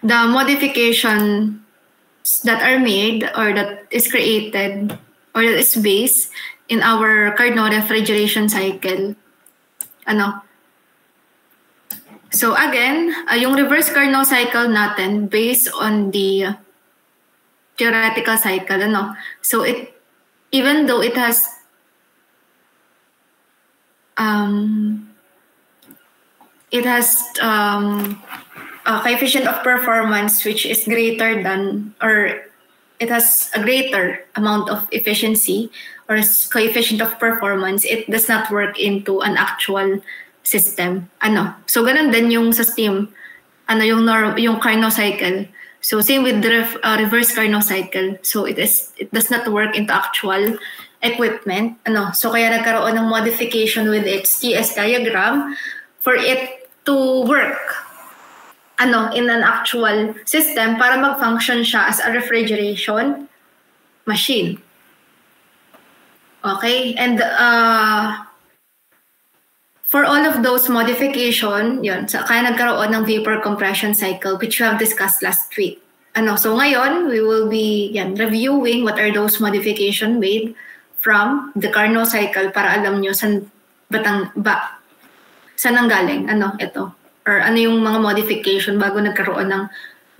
the modifications that are made or that is created or that is based in our Carnot refrigeration cycle. So again, yung reverse Carnot cycle natin based on the theoretical cycle. So even though it has a coefficient of performance which is greater than, or it has a greater amount of efficiency or coefficient of performance, it does not work into an actual system. So ganun din yung sa steam, yung Carnot cycle. So same with the reverse Carnot cycle. So it does not work into actual equipment. So kaya nagkaroon ng modification with its TS diagram for it to work in an actual system para mag-function siya as a refrigeration machine. Okay? And for all of those modification, kaya nagkaroon ng vapor compression cycle which we have discussed last week. So ngayon, we will be reviewing what are those modification made from the Carnot cycle para alam nyo saan nanggaling, ito. Or yung mga modification bago nagkaroon ng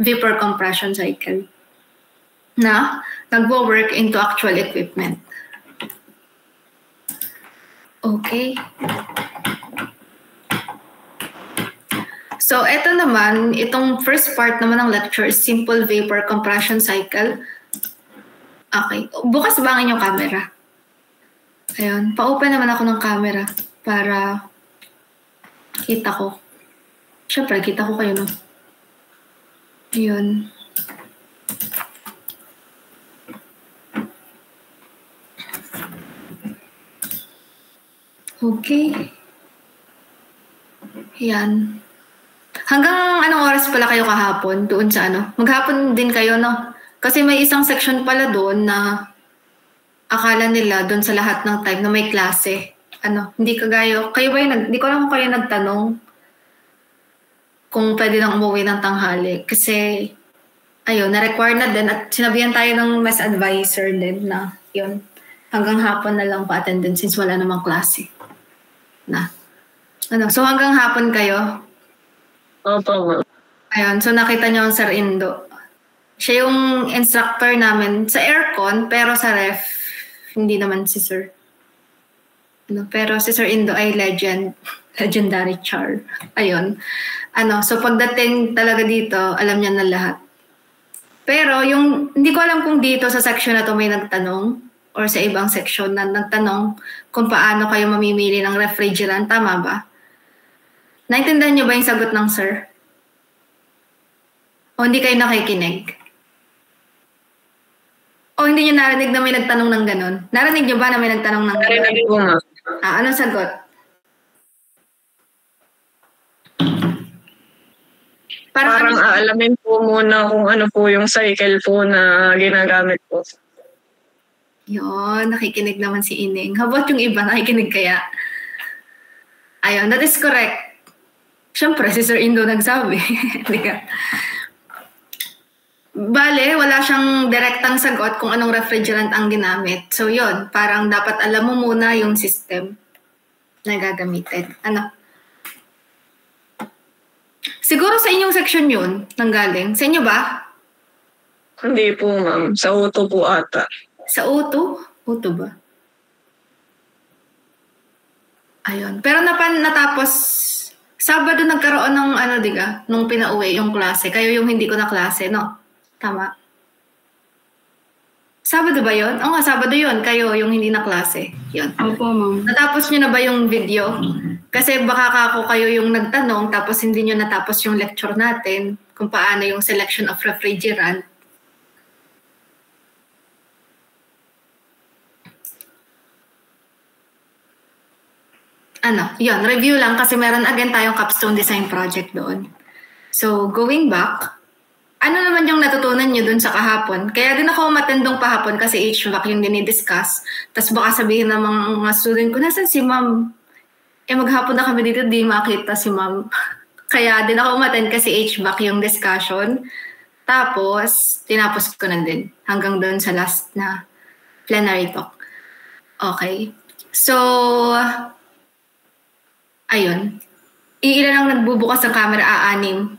vapor compression cycle na nagwo-work into actual equipment. Okay. So, ito naman, itong first part naman ng lecture is simple vapor compression cycle. Okay. Bukas ba ang inyong camera? Ayun. Pa-open naman ako ng camera para kita ko. Siyempre, kita ko kayo, no? Ayun. Okay. Yan. Hanggang anong oras pala kayo kahapon doon sa Maghapon din kayo, no? Kasi may isang section pala doon na akala nila doon sa lahat ng time na may klase. Hindi kayo ba hindi ko alam kung kayo nagtanong kung pwede nang umuwi ng tanghali. Kasi, na-require na din at sinabihan tayo ng mess advisor din na hanggang hapon na lang pa-attendance since wala namang klase. So hanggang hapon kayo? Opo. Ayun, so nakita niyo ang Sir Indo. Siya yung instructor namin sa aircon, pero sa ref, hindi naman si Sir. Pero si Sir Indo ay legendary char. Ayun. So pagdating talaga dito, alam niya na lahat. Pero hindi ko alam kung dito sa section na to may nagtanong or sa ibang section na nagtanong kung paano kayo mamimili ng refrigerant. Tama ba? Naintindihan niyo ba yung sagot ng sir? O hindi kayo nakikinig? O hindi niyo narinig na may nagtanong ng ganun? Narinig niyo ba na may nagtanong ng ganun? Narinig ko nga. Anong sagot? Parang aalamin po muna kung ano po yung cycle po na ginagamit po. Yun, nakikinig naman si Ining. How about yung iba? Nakikinig kaya? Ayun, that is correct. Siyempre, si Sir Indo nagsabi. Bale, wala siyang direktang sagot kung anong refrigerant ang ginamit. So yun, parang dapat alam mo muna yung system na gagamitin. Siguro sa inyong section yun, nanggaling. Sa inyo ba? Hindi po, ma'am. Sa auto po ata. Sa auto? Auto ba? Ayun. Pero natapos, Sabado nagkaroon ng diga, nung pinauwi yung klase. Kayo yung hindi ko na klase, no? Tama? Sabado ba yun? Oo nga, Sabado yun. Kayo yung hindi na klase. Yun. Opo, ma'am. Natapos nyo na ba yung video? Kasi baka ako kayo yung nagtanong tapos hindi nyo natapos yung lecture natin kung paano yung selection of refrigerant. Yun, review lang kasi meron again tayong capstone design project doon. So, going back, ano naman yung natutunan nyo dun sa kahapon? Kaya din ako matindong pahapon kasi HVAC yung dinidiscuss. Tapos baka sabihin ng mga student ko, nasan si ma'am? Maghapon na kami dito, di makita si ma'am. Kaya din ako umattend kasi HVAC yung discussion. Tapos, tinapos ko na din hanggang doon sa last na plenary talk. Okay. So, ayun. Iilan lang nagbubukas ng camera, 6.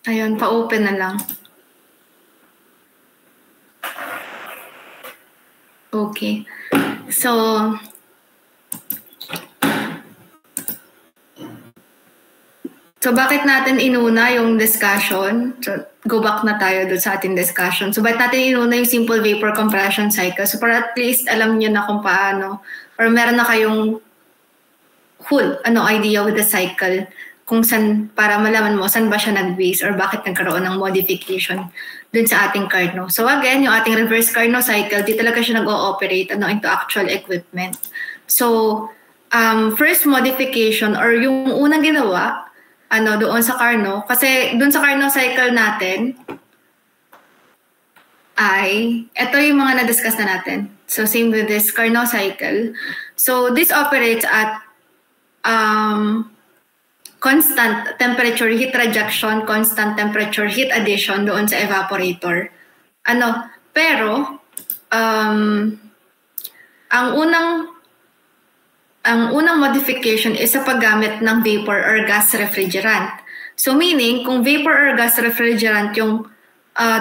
Ayun, pa-open na lang. Okay. So, bakit natin inuna yung discussion? So, go back na tayo doon sa ating discussion. So, bakit natin inuna yung simple vapor compression cycle? So, para at least alam nyo na kung paano, or meron na kayong whole idea with the cycle, kung saan, para malaman mo saan ba siya nag-base or bakit nagkaroon ng modification dun sa ating Carnot. So again, yung ating reverse Carnot cycle, di talaga siya nag-ooperate into actual equipment. So, first modification or yung unang ginawa, doon sa Carnot, kasi doon sa Carnot cycle natin, ay, ito yung mga na-discuss na natin. So same with this Carnot cycle. So this operates at constant temperature heat rejection, constant temperature heat addition doon sa evaporator. Pero ang unang modification is sa paggamit ng vapor or gas refrigerant. So meaning, kung vapor or gas refrigerant yung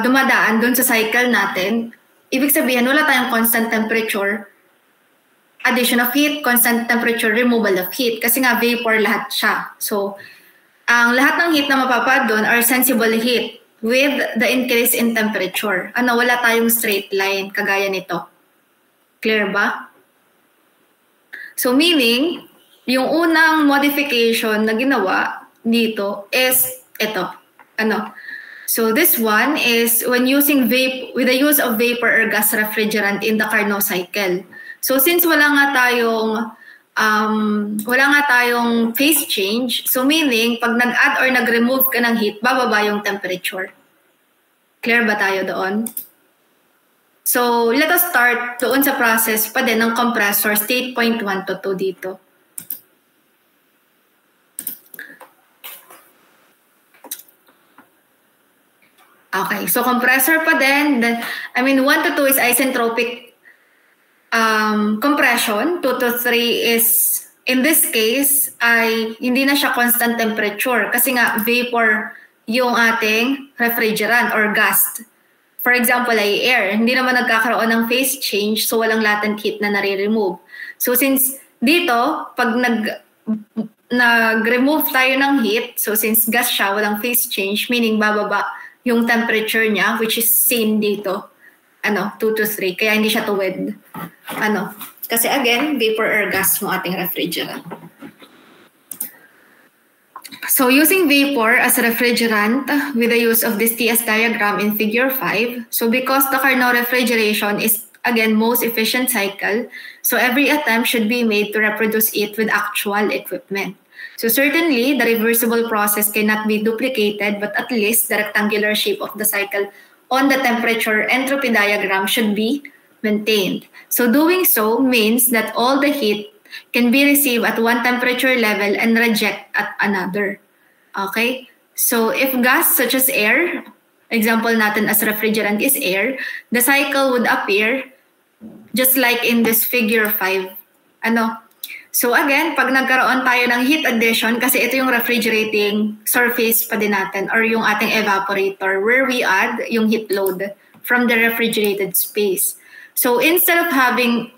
dumadaan doon sa cycle natin, ibig sabihin wala tayong constant temperature addition of heat, constant temperature, removal of heat. Kasi nga, vapor lahat siya. So, ang lahat ng heat na mapapad doon are sensible heat with the increase in temperature. Wala tayong straight line, kagaya nito. Clear ba? So, meaning, yung unang modification na ginawa dito is ito. So, this one is when using with the use of vapor or gas refrigerant in the Carnot cycle. So since wala nga tayong phase change, so meaning pag nag-add or nag-remove ka ng heat, bababa yung temperature. Clear ba tayo doon? So let us start doon sa process pa din ng compressor state point 1 to 2 dito. Okay, so compressor pa din. 1 to 2 is isentropic compression. 2 to 3 is, in this case, ay hindi na siya constant temperature kasi nga vapor yung ating refrigerant or gas. For example, ay air. Hindi naman nagkakaroon ng phase change, so walang latent heat na nare-remove. So since dito, pag nag-remove tayo ng heat, so since gas siya, walang phase change, meaning bababa yung temperature niya, which is seen dito. 2 to 3. Kaya hindi siya tuwid. Kasi again, vapor or gas mo ating refrigerant. So using vapor as a refrigerant with the use of this TS diagram in figure 5. So because the Carnot refrigeration is again most efficient cycle, so every attempt should be made to reproduce it with actual equipment. So certainly, the reversible process cannot be duplicated, but at least the rectangular shape of the cycle on the temperature entropy diagram should be maintained. So doing so means that all the heat can be received at one temperature level and reject at another. Okay? So if gas such as air, example natin as refrigerant is air, the cycle would appear just like in this figure 5. So again, pag nagkaroon tayo ng heat addition, kasi ito yung refrigerating surface pa din natin or yung ating evaporator where we add yung heat load from the refrigerated space. So instead of having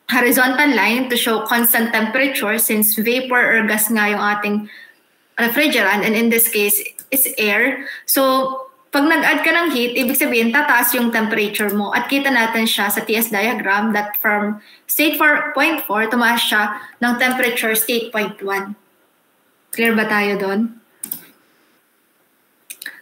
horizontal line to show constant temperature, since vapor or gas nga yung ating refrigerant, and in this case is air, so pag nag-add ka ng heat, ibig sabihin, tataas yung temperature mo. At kita natin siya sa TS diagram that from state 4.4, tumaas siya ng temperature state 0.1. Clear ba tayo doon?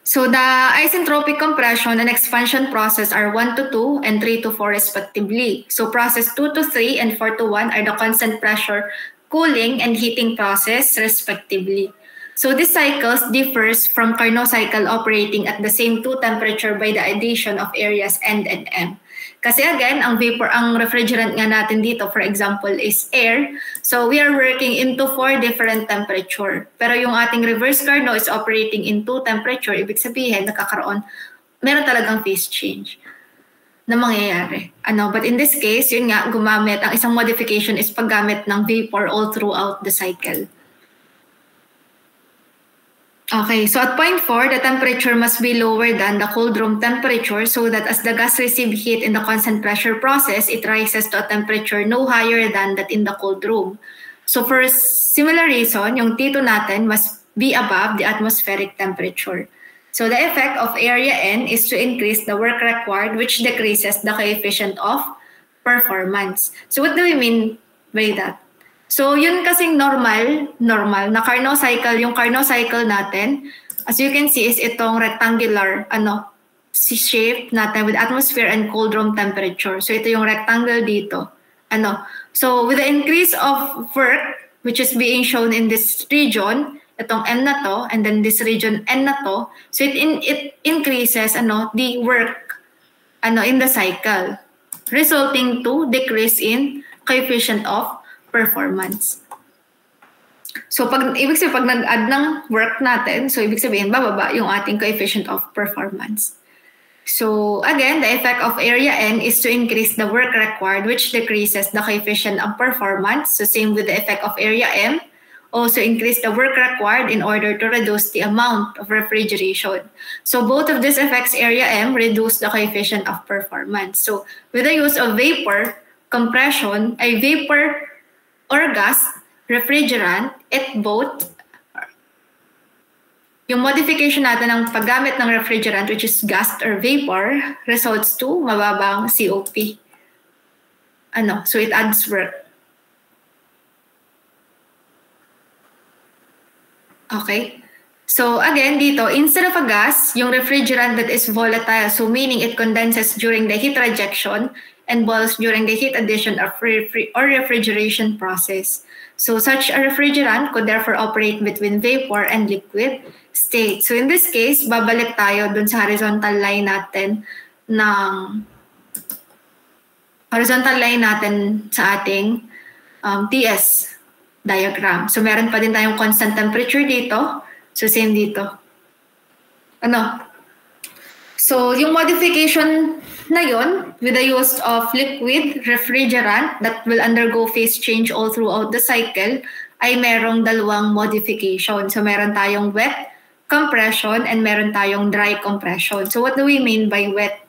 So the isentropic compression and expansion process are 1 to 2 and 3 to 4 respectively. So process 2 to 3 and 4 to 1 are the constant pressure cooling and heating process respectively. So this cycle differs from Carnot cycle operating at the same 2 temperature by the addition of areas N and M. Kasi again, ang refrigerant nga natin dito, for example, is air. So we are working into 4 different temperature. Pero yung ating reverse Carnot is operating in 2 temperature. Ibig sabihin, meron talagang phase change na mangyayari. But in this case, yun nga, ang isang modification is paggamit ng vapor all throughout the cycle. Okay, so at point 4, the temperature must be lower than the cold room temperature so that as the gas receives heat in the constant pressure process, it rises to a temperature no higher than that in the cold room. So for similar reason, yung T2 natin must be above the atmospheric temperature. So the effect of area N is to increase the work required, which decreases the coefficient of performance. So what do we mean by that? So yun kasing normal na Carnot cycle, yung Carnot cycle natin, as you can see is itong rectangular shape natin with atmosphere and cold room temperature. So ito yung rectangle dito. So with the increase of work which is being shown in this region, itong M na to, and then this region N na to, so it increases the work in the cycle, resulting to decrease in coefficient of performance. So ibig sabihin, pag nag-add ng work natin, so ibig sabihin, bababa yung ating coefficient of performance. So again, the effect of area N is to increase the work required, which decreases the coefficient of performance. So same with the effect of area M, also increase the work required in order to reduce the amount of refrigeration. So both of these effects, area M, reduce the coefficient of performance. So with the use of vapor compression, a vapor or gas, refrigerant, yung modification natin ng paggamit ng refrigerant, which is gas or vapor, results to mababang COP. So it adds work. Okay. So again, dito, instead of a gas, yung refrigerant that is volatile, so meaning it condenses during the heat rejection and boils during the heat addition or refrigeration process. So such a refrigerant could therefore operate between vapor and liquid state. So in this case, babalik tayo dun sa horizontal line natin sa ating TS diagram. So meron pa din tayong constant temperature dito. So same dito. So yung modification na yun, with the use of liquid refrigerant that will undergo phase change all throughout the cycle, ay merong dalawang modification. So meron tayong wet compression and meron tayong dry compression. So what do we mean by wet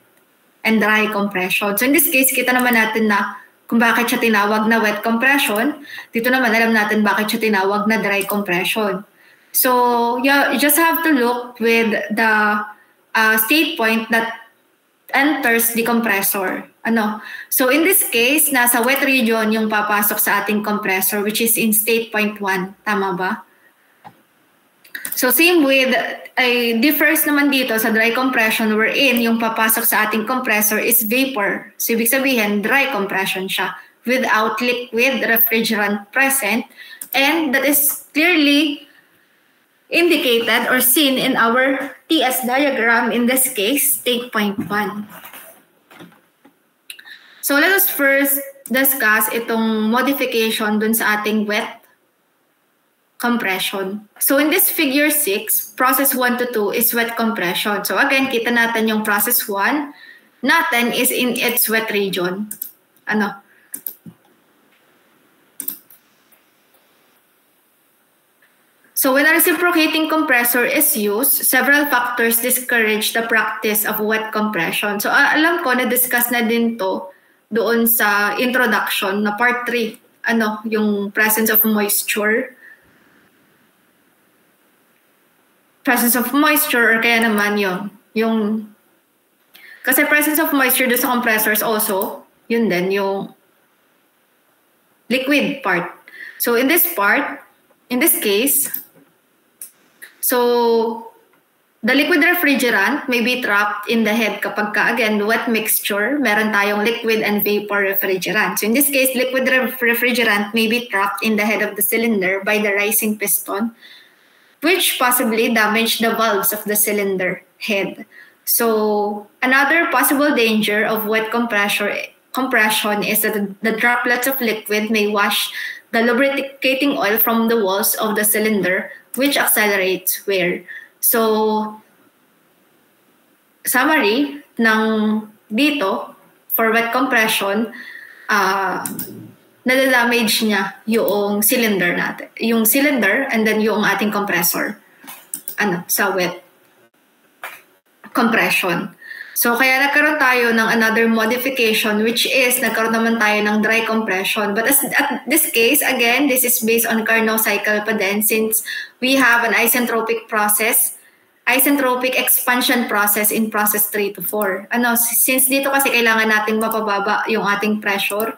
and dry compression? So in this case, kita naman natin na kung bakit siya tinawag na wet compression. Dito naman alam natin bakit siya tinawag na dry compression. So you just have to look with the state point that enters the compressor. So in this case, nasa wet region yung papasok sa ating compressor, which is in state point 1. Tama ba? So same with, differs naman dito sa dry compression wherein yung papasok sa ating compressor is vapor. So ibig sabihin, dry compression siya without liquid refrigerant present. And that is clearly indicated or seen in our TS diagram, in this case, state point 1. So let us first discuss itong modification dun sa ating wet compression. So in this figure 6, process 1 to 2 is wet compression. So again, kita natin yung process 1 natin is in its wet region. So when a reciprocating compressor is used, several factors discourage the practice of wet compression. So alam ko, na-discuss na din to doon sa introduction na part 3. Yung presence of moisture. Presence of moisture or kaya naman yung kasi presence of moisture doon sa compressors also, yun din, yung liquid part. So in this case, so the liquid refrigerant may be trapped in the head kapag again, wet mixture, meron tayong liquid and vapor refrigerant. So in this case, liquid refrigerant may be trapped in the head of the cylinder by the rising piston, which possibly damage the valves of the cylinder head. So another possible danger of wet compression is that the droplets of liquid may wash the lubricating oil from the walls of the cylinder, which accelerates wear. So, summary ng dito, for wet compression, nadadamage niya yung cylinder natin. Yung cylinder and then yung ating compressor. Sa wet compression. So, kaya nagkaroon tayo ng another modification, which is nagkaroon naman tayo ng dry compression. But at this case, again, this is based on Carnot cycle pa din, since we have an isentropic expansion process in process 3 to 4. Since dito kasi kailangan nating mapababa yung ating pressure,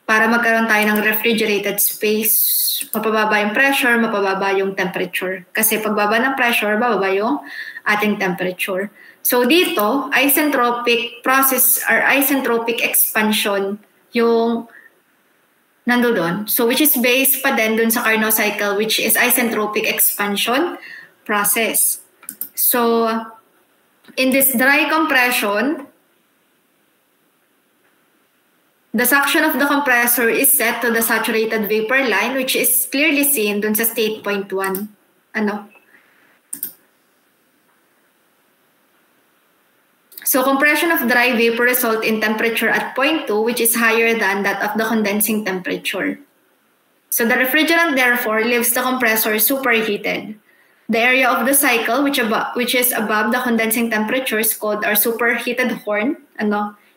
para magkaroon tayo ng refrigerated space, mapababa yung pressure, mapababa yung temperature. Kasi pagbaba ng pressure, bababa yung ating temperature. So dito, isentropic process or isentropic expansion yung nandoon. So which is based pa din dun sa Carnot cycle, which is isentropic expansion process. So in this dry compression, the suction of the compressor is set to the saturated vapor line, which is clearly seen dun sa state point 1. So compression of dry vapor result in temperature at point 2, which is higher than that of the condensing temperature. So the refrigerant therefore leaves the compressor superheated. The area of the cycle which is above the condensing temperature is called our superheated horn.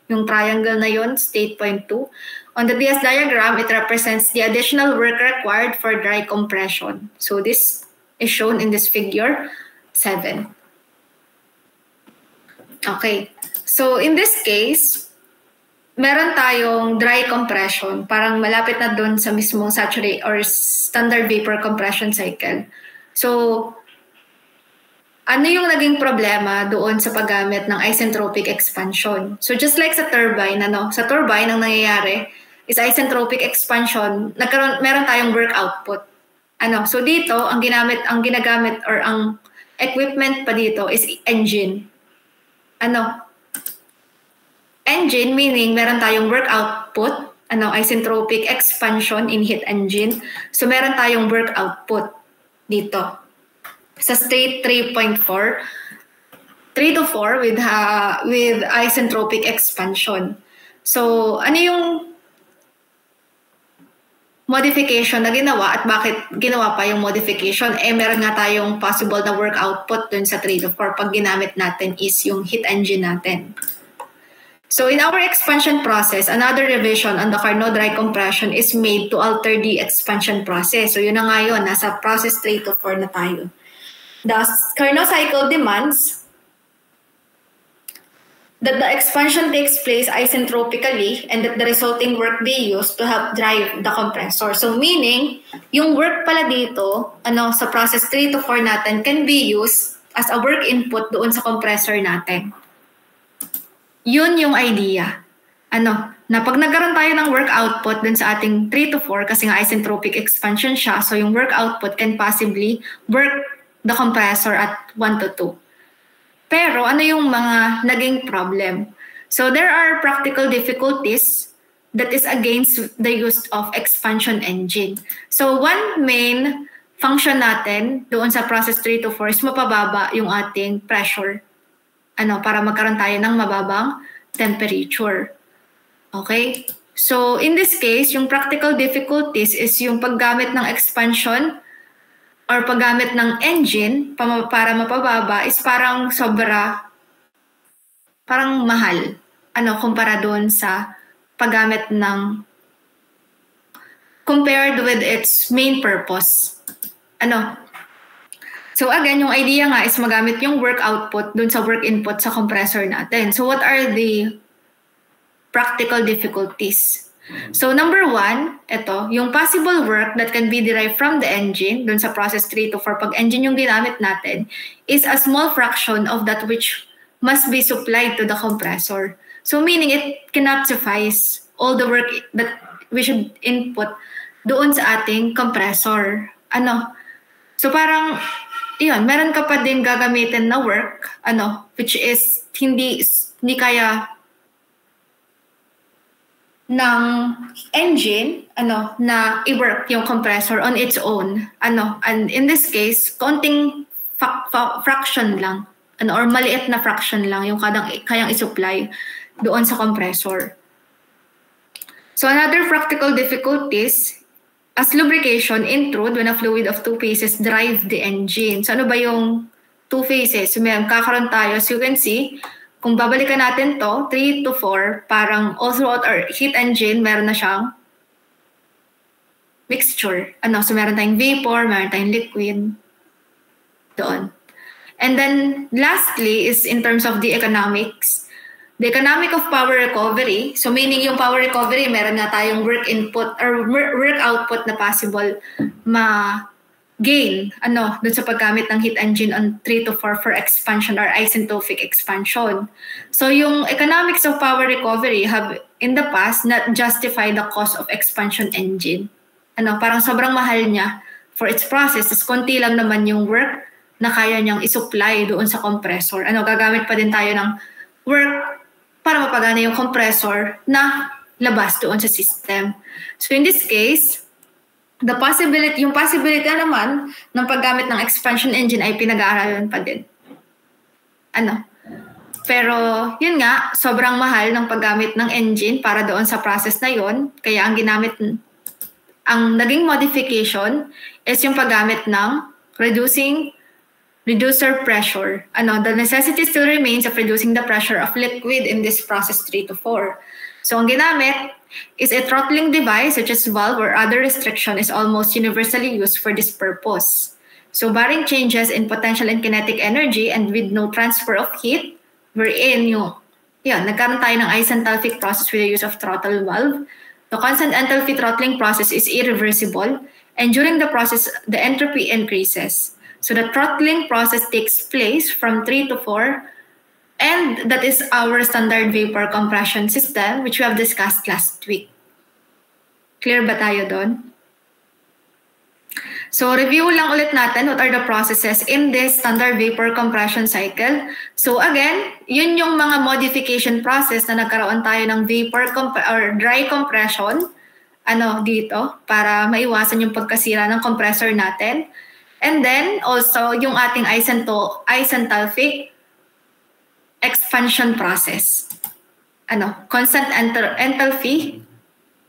Yung triangle na yun, state point 2. On the DS diagram, it represents the additional work required for dry compression. So this is shown in this figure 7. Okay. So in this case, meron tayong dry compression. Parang malapit na dun sa mismong saturate or standard vapor compression cycle. So, ano yung naging problema doon sa paggamit ng isentropic expansion? So just like sa turbine, sa turbine ang nangyayari is isentropic expansion, meron tayong work output. So dito, ang ginagamit or ang equipment pa dito is engine. Engine meaning meron tayong work output, isentropic expansion in heat engine. So meron tayong work output dito. Sa state 3.4, 3 to 4 with isentropic expansion. So, ano yung modification na ginawa at bakit ginawa pa yung modification? Meron nga tayong possible na work output dun sa 3 to 4 pag ginamit natin is yung heat engine natin. So, in our expansion process, another revision on the Carnot dry compression is made to alter the expansion process. So, yun na nga yun. Nasa process 3 to 4 na tayo. The Carnot cycle demands that the expansion takes place isentropically and that the resulting work be used to help drive the compressor. So meaning, yung work pala dito, sa process 3 to 4 natin can be used as a work input doon sa compressor natin. Yun yung idea. Na pag nagkaroon tayo ng work output dun sa ating 3 to 4, kasi nga isentropic expansion siya, so yung work output can possibly work the compressor at 1 to 2. Pero ano yung mga naging problem? So there are practical difficulties that is against the use of expansion engine. So one main function natin doon sa process 3 to 4 is mapababa yung ating pressure. Para magkaroon tayo ng mababang temperature. Okay? So in this case, yung practical difficulties is yung paggamit ng expansion or paggamit ng engine para mapababa is parang parang mahal. Kumpara doon sa paggamit ng compared with its main purpose. So again, yung idea nga is magamit yung work output doon sa work input sa compressor natin. So what are the practical difficulties? So number 1, yung possible work that can be derived from the engine, dun sa process 3 to 4, pag engine yung ginamit natin, is a small fraction of that which must be supplied to the compressor. So meaning it cannot suffice all the work that we should input doon sa ating compressor. So parang iyon, meron ka pa din gagamitin na work, which is hindi kaya ng engine, na i-work yung compressor on its own, and in this case, konting fraction lang, or maliit na fraction lang yung kayang i-supply doon sa compressor. So another practical difficulties, as lubrication intrude when a fluid of two phases drive the engine. So ano ba yung two phases? So kakaroon tayo, so you can see, kung babalikan natin to, 3 to 4, parang all throughout our heat engine, meron na siyang mixture. So meron tayong vapor, meron tayong liquid doon. And then lastly is in terms of the economics. The economic of power recovery, so meaning yung power recovery, meron na tayong work input or work output na possible ma-gain dun sa paggamit ng heat engine on 3 to 4 for expansion or isentropic expansion. So yung economics of power recovery have in the past not justified the cost of expansion engine. Parang sobrang mahal niya for its process, tas konti lang naman yung work na kaya niyang isupply doon sa compressor. Gagamit pa din tayo ng work para mapagana yung compressor na labas doon sa system. So in this case, yung possibility naman ng paggamit ng expansion engine ay pinag-aaralan pa din. Pero yun nga, sobrang mahal ng paggamit ng engine para doon sa process na yun. Kaya ang naging modification is yung paggamit ng reducer pressure. The necessity still remains of reducing the pressure of liquid in this process 3 to 4. So ang ginamit is a throttling device such as valve or other restriction is almost universally used for this purpose. So barring changes in potential and kinetic energy and with no transfer of heat, wherein nagkaroon tayo ng isenthalpic process with the use of throttle valve. The constant enthalpy throttling process is irreversible, and during the process, the entropy increases. So the throttling process takes place from 3 to 4, and that is our standard vapor compression system, which we have discussed last week. Clear ba tayo doon? So review lang ulit natin what are the processes in this standard vapor compression cycle. So again, yun yung mga modification process na nagkaroon tayo ng vapor or dry compression dito para maiwasan yung pagkasira ng compressor natin. And then also yung ating isenthalpic expansion process. Constant enthalpy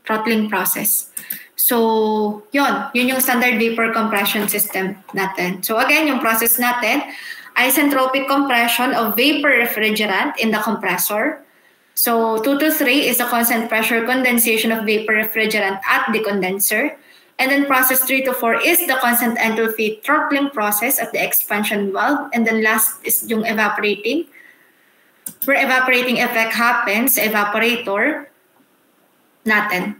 throttling process. So, yun yung standard vapor compression system natin. So again, yung process natin, isentropic compression of vapor refrigerant in the compressor. So 2 to 3 is the constant pressure condensation of vapor refrigerant at the condenser. And then process 3 to 4 is the constant enthalpy throttling process at the expansion valve. And then last is yung evaporating, where evaporating effect happens sa evaporator natin.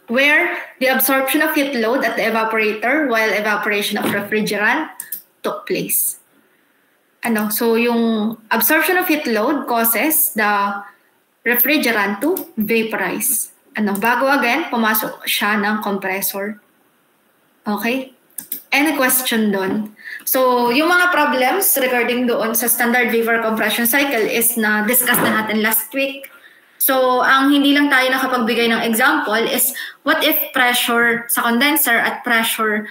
Where the absorption of heat load at the evaporator while evaporation of refrigerant took place. So yung absorption of heat load causes the refrigerant to vaporize. Bago again, pumasok siya ng compressor. Okay? Any question doon? So, yung mga problems regarding doon sa standard vapor compression cycle is na-discuss na natin last week. So, ang hindi lang tayo nakapagbigay ng example is what if pressure sa condenser at pressure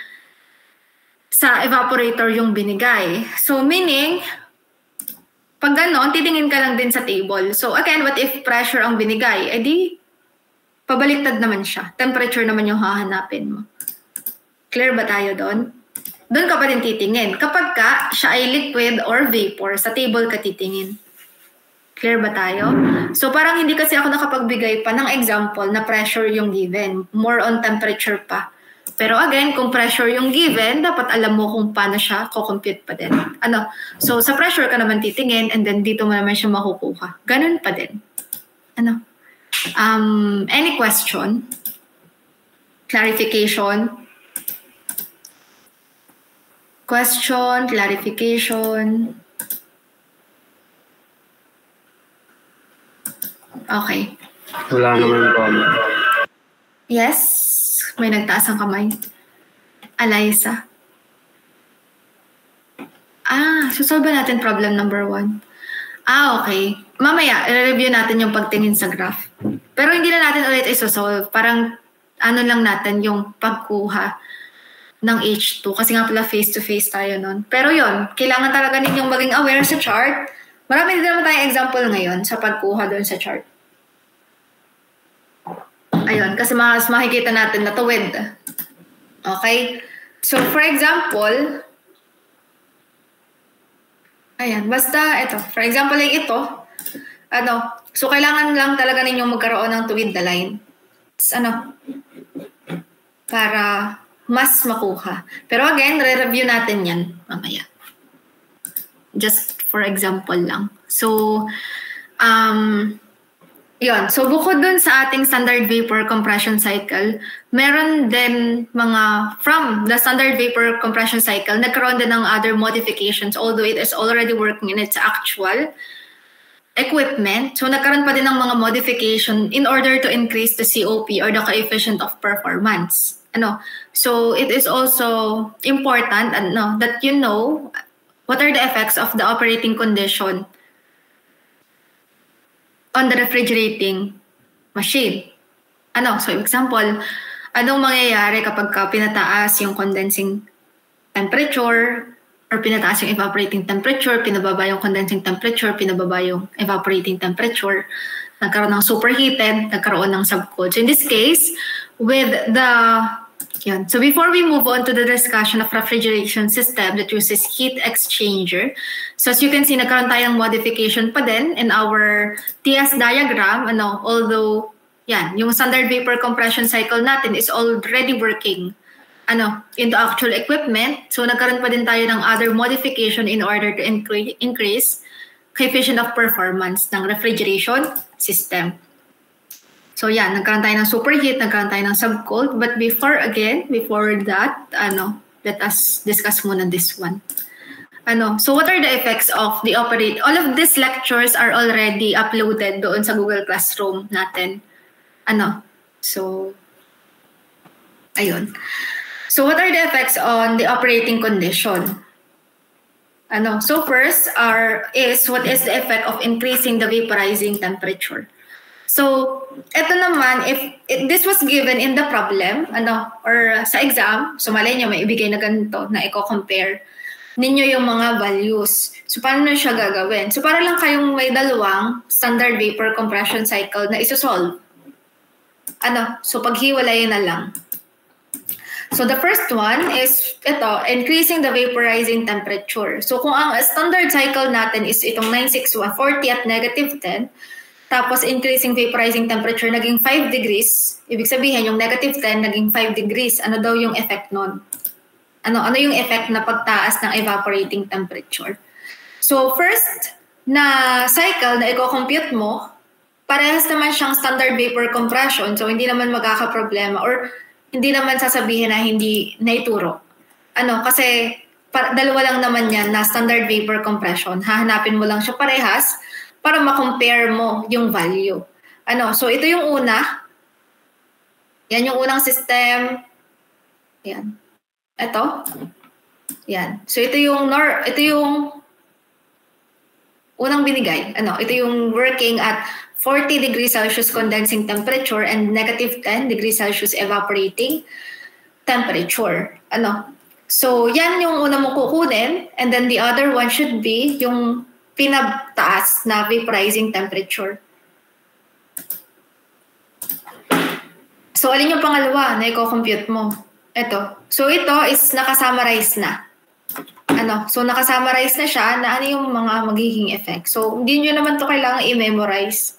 sa evaporator yung binigay. So, meaning, pag gano'n, titingin ka lang din sa table. So, again, what if pressure ang binigay? Di, pabaliktad naman siya. Temperature naman yung hahanapin mo. Clear ba tayo doon? Doon ka pa din titingin. Kapag siya ay liquid or vapor, sa table ka titingin. Clear ba tayo? So parang hindi kasi ako nakapagbigay pa ng example na pressure yung given. More on temperature pa. Pero again, kung pressure yung given, dapat alam mo kung paano siya kukompute pa din. So sa pressure ka naman titingin and then dito mo naman siya makukuha. Ganun pa din. Any question? Clarification? Question, clarification? Okay. Wala naman po. Yes? May nagtaas ang kamay. Alaysa? Solve natin problem number 1. Okay. Mamaya, i-review natin yung pagtingin sa graph. Pero hindi na natin ulit isosolve. Parang lang natin yung pagkuha ng H2. Kasi nga pala face-to-face tayo nun. Pero yon, kailangan talaga ninyong maging aware sa chart. Marami din naman tayong example ngayon sa pagkuha doon sa chart. Ayun, kasi mas makikita natin na tuwid. Okay? So, for example, ayan, basta ito. For example, like ito. So kailangan lang talaga ninyong magkaroon ng tuwid na line. Para mas makuha. Pero again, re-review natin yan mamaya. Just for example lang. So, yun. So, bukod dun sa ating standard vapor compression cycle, meron din from the standard vapor compression cycle, nagkaroon din ng other modifications, although it is already working in its actual equipment. So, nagkaroon pa din ng mga modification in order to increase the COP or the coefficient of performance. So, it is also important that you know what are the effects of the operating condition on the refrigerating machine. So, example, anong mangyayari kapag pinataas yung condensing temperature or pinataas yung evaporating temperature, pinababa yung condensing temperature, pinababa yung evaporating temperature, nagkaroon ng superheated, nagkaroon ng subcooled. So in this case, so before we move on to the discussion of refrigeration system that uses heat exchanger, so as you can see, nagkaroon tayong modification pa din in our TS diagram, although yung standard vapor compression cycle natin is already working in the actual equipment. So nagkaroon pa din tayo ng other modification in order to increase coefficient of performance ng refrigeration system. So nagkaroon tayo ng superheat, nagkaroon tayo ng subcooled. But before that, let us discuss muna this one. So what are the effects of the operate? All of these lectures are already uploaded doon sa Google Classroom natin. So, ayun. So what are the effects on the operating condition? So first is what is the effect of increasing the vaporizing temperature? So, ito naman, if this was given in the problem, or sa exam, so malay nyo, may ibigay na ganito na i-compare ninyo yung mga values. So, paano na siya gagawin? So, para lang kayong may dalawang standard vapor compression cycle na isosolve. So, paghiwalayin na lang. So, the first one is increasing the vaporizing temperature. So, kung ang standard cycle natin is itong 961, 40 at -10, tapos increasing vaporizing temperature, naging 5 degrees. Ibig sabihin, yung -10, naging 5 degrees. Ano daw yung effect nun? Ano yung effect na pagtaas ng evaporating temperature? So, first na cycle na i-compute mo, parehas naman siyang standard vapor compression. So, hindi naman magkakaproblema or hindi naman sasabihin na hindi naituro. Kasi dalawa lang naman yan na standard vapor compression. Hahanapin mo lang siya parehas para ma-compare mo yung value. So ito yung una. Yan yung unang system. Yan. Ito. Yan. So ito yung unang binigay. Ito yung working at 40 degrees Celsius condensing temperature and -10 degrees Celsius evaporating temperature. So yan yung una mong kukunin, and then the other one should be yung pinataas na vaporizing temperature. So, alin yung pangalawa na i-compute mo? Ito. So, ito is nakasummarize na. So, nakasummarize na siya na ano yung mga magiging effect. So, hindi nyo naman to kailangan i-memorize.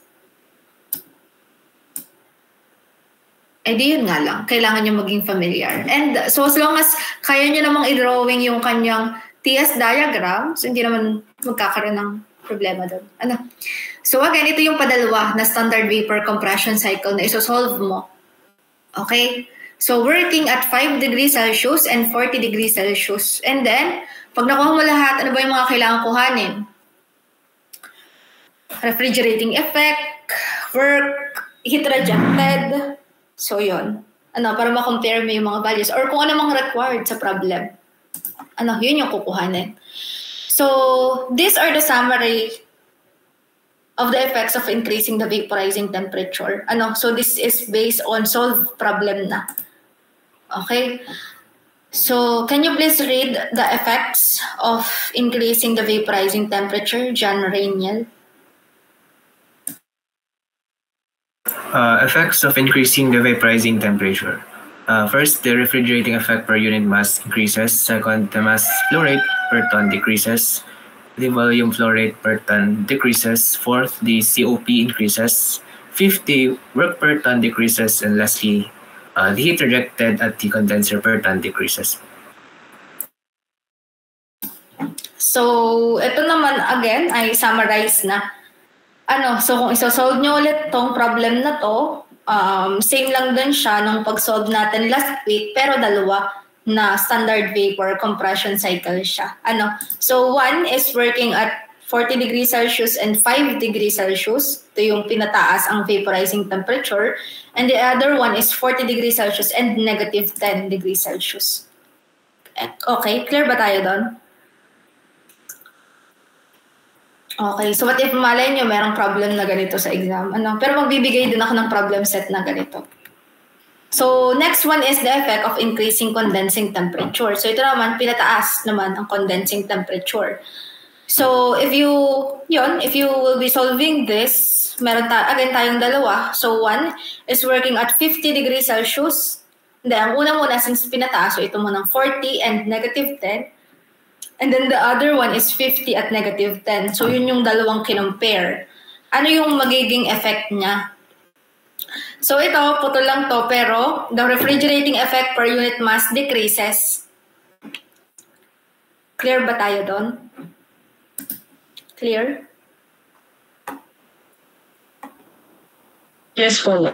Di yun nga lang. Kailangan nyo maging familiar. And so, as long as kaya nyo namang i-drawing yung kanyang TS diagram, so hindi naman magkakaroon ng problema doon. So again, ito yung padalawa na standard vapor compression cycle na isosolve mo. Okay? So working at 5 degrees Celsius and 40 degrees Celsius. And then, pag nakuha mo lahat, ano ba yung mga kailangan kuhanin? Refrigerating effect, work, heat rejected. So yun. Para ma-compare mo yung mga values or kung ano mga required sa problem. Yun yung kukuhanin. So these are the summary of the effects of increasing the vaporizing temperature. So this is based on solved problem na. Okay? So can you please read the effects of increasing the vaporizing temperature, John Rainiel? Effects of increasing the vaporizing temperature. First, the refrigerating effect per unit mass increases. Second, the mass flow rate per ton decreases. The volume flow rate per ton decreases. Fourth, the COP increases. Fifth, the work per ton decreases. And lastly, the heat rejected at the condenser per ton decreases. So, ito naman again ay summarize na. So kung isosolve nyo ulit tong problem na to, same lang din siya nung pag-solve natin last week, pero dalawa na standard vapor compression cycle siya. So one is working at 40 degrees Celsius and 5 degrees Celsius. Ito yung pinataas ang vaporizing temperature. And the other one is 40 degrees Celsius and negative 10 degrees Celsius. Okay, clear ba tayo doon? Okay, so what if malay nyo merong problem na ganito sa exam? Pero magbibigay din ako ng problem set na ganito. So next one is the effect of increasing condensing temperature. So ito naman, pinataas naman ang condensing temperature. So if you will be solving this, meron again tayong dalawa. So one is working at 50 degrees Celsius. Then ang una muna since pinataas, so ito muna 40 and negative 10. And then the other one is 50 at negative 10. So yun yung dalawang kinompare. Ano yung magiging effect niya? So ito, putol lang to, pero the refrigerating effect per unit mass decreases. Clear ba tayo doon? Clear? Yes po.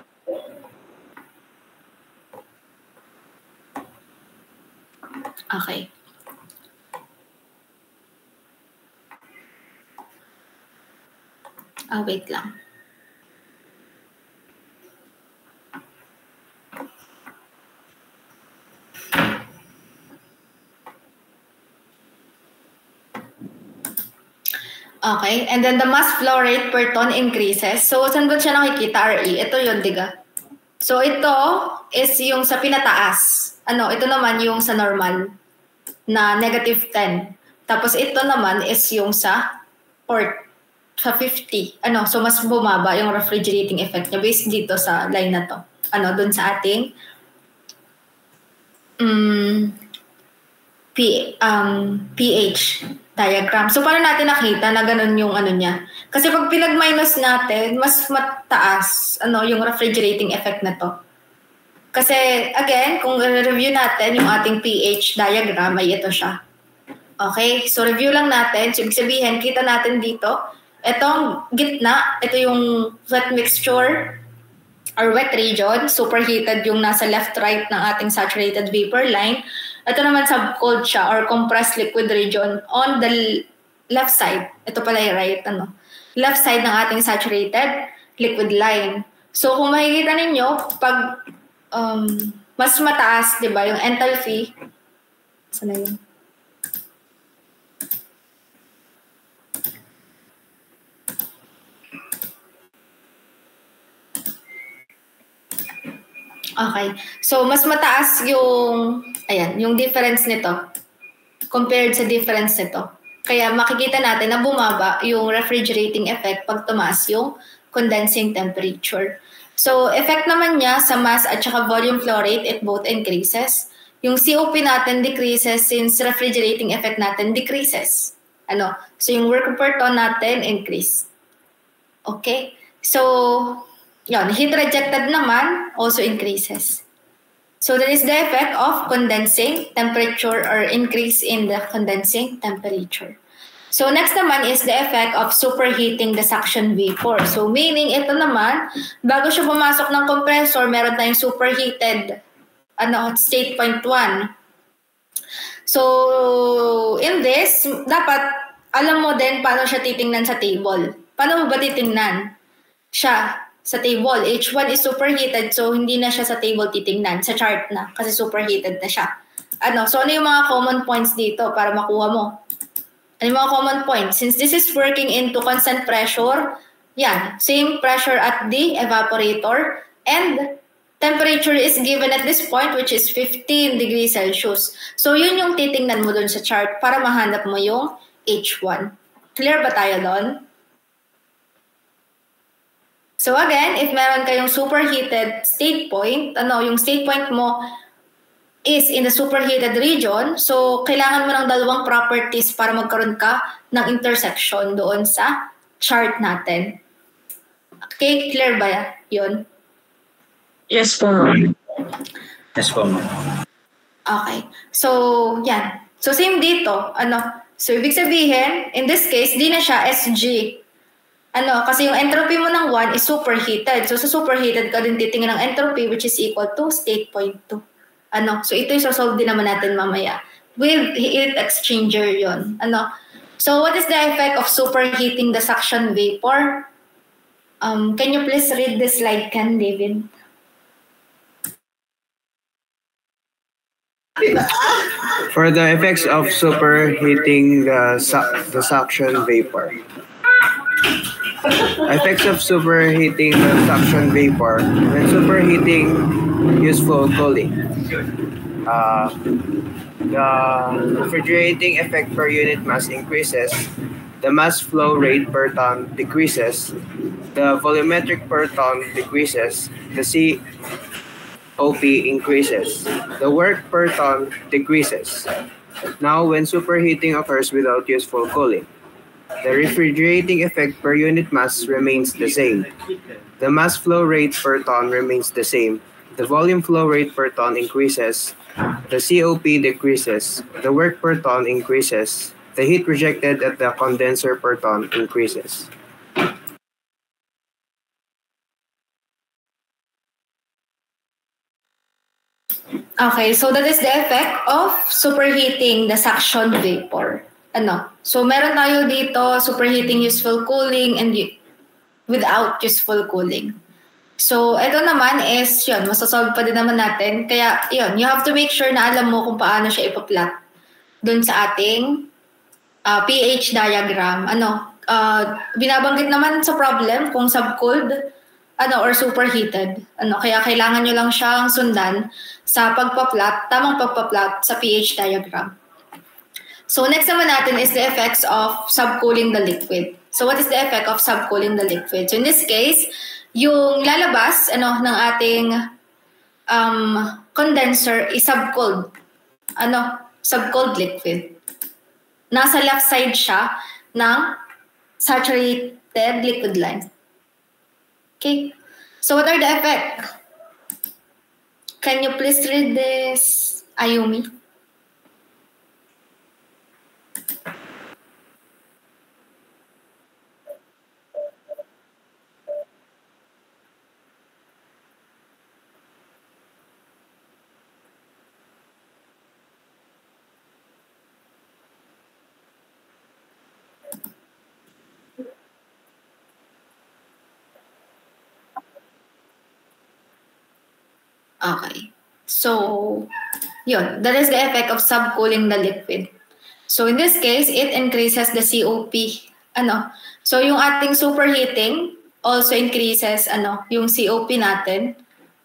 Okay. Wait lang. Okay, and then the mass flow rate per ton increases. So, saan ba siya nakikita, RE? Ito yun, diga. So, ito is yung sa pinataas. Ito naman yung sa normal na negative 10. Tapos, ito naman is yung sa 50. So mas bumaba yung refrigerating effect niya based dito sa line na to. Dun sa ating pH diagram. So paano natin nakita na ganun yung niya? Kasi pag pinag-minus natin, mas mataas yung refrigerating effect na to. Kasi again, kung review natin yung ating pH diagram, ay ito siya. Okay? So review lang natin. So ibig sabihin, kita natin dito, itong gitna, ito yung wet mixture or wet region, superheated yung nasa left-right ng ating saturated vapor line. Ito naman sub-cold siya or compressed liquid region on the left side. Ito pala yung right, left side ng ating saturated liquid line. So kung makikita ninyo, pag mas mataas, di ba, yung enthalpy, saan na yun? Okay. So, mas mataas yung difference nito compared sa difference nito. Kaya makikita natin na bumaba yung refrigerating effect pag tumaas yung condensing temperature. So, effect naman niya sa mass at saka volume flow rate, it both increases. Yung COP natin decreases since refrigerating effect natin decreases. So, yung work per ton natin increase. Okay? So, heat rejected naman also increases. So that is the effect of condensing temperature or increase in the condensing temperature. So next naman is the effect of superheating the suction vapor. So meaning ito naman, bago siya pumasok ng compressor, meron tayong superheated state point 1. So in this, dapat alam mo din paano siya titingnan sa table. Paano mo ba titingnan siya sa table? H1 is superheated, so hindi na siya sa table titingnan, sa chart na, kasi superheated na siya. So ano yung mga common points dito para makuha mo? Ano yung mga common points? Since this is working into constant pressure, yan, same pressure at the evaporator, and temperature is given at this point, which is 15 degrees Celsius. So, yun yung titingnan mo dun sa chart para mahanap mo yung H1. Clear ba tayo doon? So, again, if meron kayong superheated state point, yung state point mo is in the superheated region, so kailangan mo ng dalawang properties para magkaroon ka ng intersection doon sa chart natin. Okay, clear ba yun? Yes po, ma'am. Yes po, ma'am. Okay. So, yan. So, same dito. So, ibig sabihin, in this case, di na siya SG. Kasi yung entropy mo ng 1 is superheated. So, sa superheated ka din titingin ng entropy which is equal to state point 2. So ito yung solve din naman natin mamaya. With heat exchanger yon. So what is the effect of superheating the suction vapor? Can you please read the slide, David? For the effects of superheating the suction vapor. Effects of superheating the suction vapor. When superheating useful cooling. The refrigerating effect per unit mass increases, the mass flow rate per ton decreases, the volumetric per ton decreases, the COP increases, the work per ton decreases. Now, when superheating occurs without useful cooling, the refrigerating effect per unit mass remains the same. The mass flow rate per ton remains the same. The volume flow rate per ton increases, the COP decreases, the work per ton increases, the heat rejected at the condenser per ton increases. Okay, so that is the effect of superheating the suction vapor. So meron tayo dito superheating useful cooling and without useful cooling. So, ito naman is, masasolve pa din naman natin. Kaya, you have to make sure na alam mo kung paano siya ipa-plot dun sa ating pH diagram. Binabanggit naman sa problem kung subcooled or superheated. Kaya kailangan nyo lang siyang sundan sa pagpa-plot, tamang pagpa-plot sa pH diagram. So, next naman natin is the effects of subcooling the liquid. So, what is the effect of subcooling the liquid? So, in this case, yung lalabas ng ating condenser is subcooled. Subcooled liquid. Nasa left side siya ng saturated liquid line. Okay? So what are the effects? Can you please read this, Ayumi? Okay. So, that is the effect of subcooling the liquid. So, in this case, it increases the COP. So, yung ating superheating also increases yung COP natin.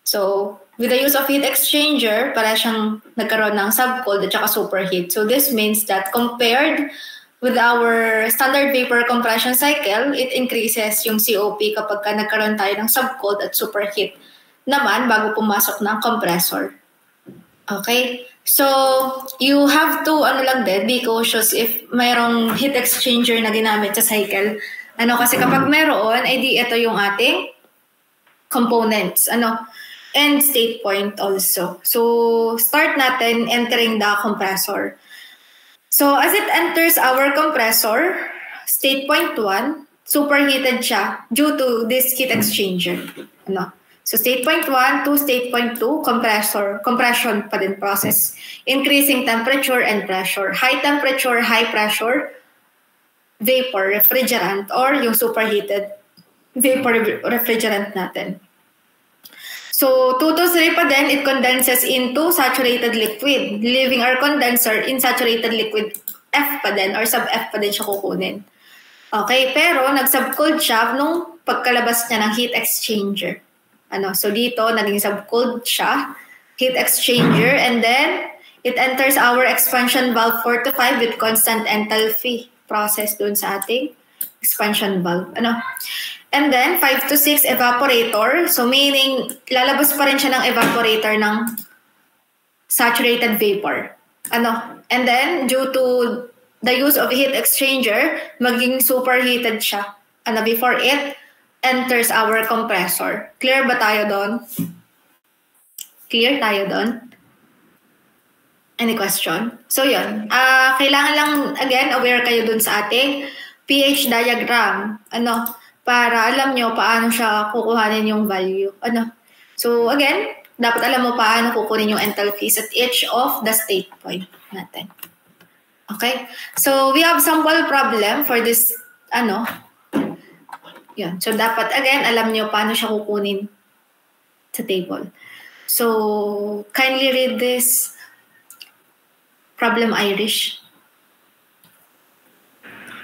So, with the use of heat exchanger, para siyang nagkaroon ng subcooled at saka superheat. So, this means that compared with our standard vapor compression cycle, it increases yung COP kapag nagkaroon tayo ng subcooled at superheat naman bago pumasok ng compressor. Okay? So, you have to, be cautious if mayroong heat exchanger na ginamit sa cycle. Kasi kapag meron, di ito yung ating components. And state point also. So, start natin entering the compressor. So, as it enters our compressor, state point 1, superheated siya due to this heat exchanger. So, state point 1 to state point 2, compression pa din process. Increasing temperature and pressure. High temperature, high pressure, vapor, refrigerant, or yung superheated vapor refrigerant natin. So, 2 to 3 pa din, it condenses into saturated liquid, leaving our condenser in saturated liquid F pa din or sub-F pa din siya kukunin. Okay, pero nag-subcooled siya nung pagkalabas niya ng heat exchanger. So dito, naging subcooled siya, heat exchanger, and then it enters our expansion valve 4 to 5 with constant enthalpy process dun sa ating expansion valve. And then 5 to 6 evaporator. So meaning, lalabas pa rin siya ng evaporator ng saturated vapor. And then, due to the use of heat exchanger, maging superheated siya. Before it enters our compressor. Clear ba tayo doon? Clear tayo doon? Any question? So yun. Kailangan lang, again, aware kayo dun sa ating pH diagram. Para alam nyo paano siya kukuhanin yung value. So again, dapat alam mo paano kukunin yung enthalpies at each of the state point natin. Okay? So we have sample problem for this, Yun. So dapat, again, alam nyo paano siya kukunin sa table. So, kindly read this problem, Irish.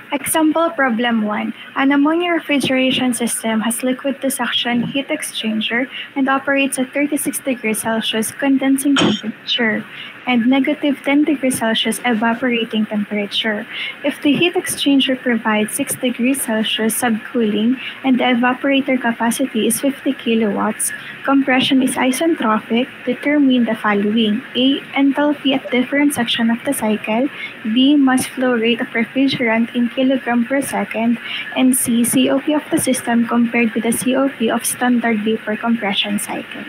Example problem 1. An ammonia refrigeration system has liquid to suction heat exchanger and operates at 36 degrees Celsius condensing temperature and negative 10 degrees Celsius evaporating temperature. If the heat exchanger provides 6 degrees Celsius subcooling and the evaporator capacity is 50 kilowatts, compression is isentropic, determine the following. A. Enthalpy at different section of the cycle. B. Mass flow rate of refrigerant in kilogram per second. And C. COP of the system compared with the COP of standard vapor compression cycle.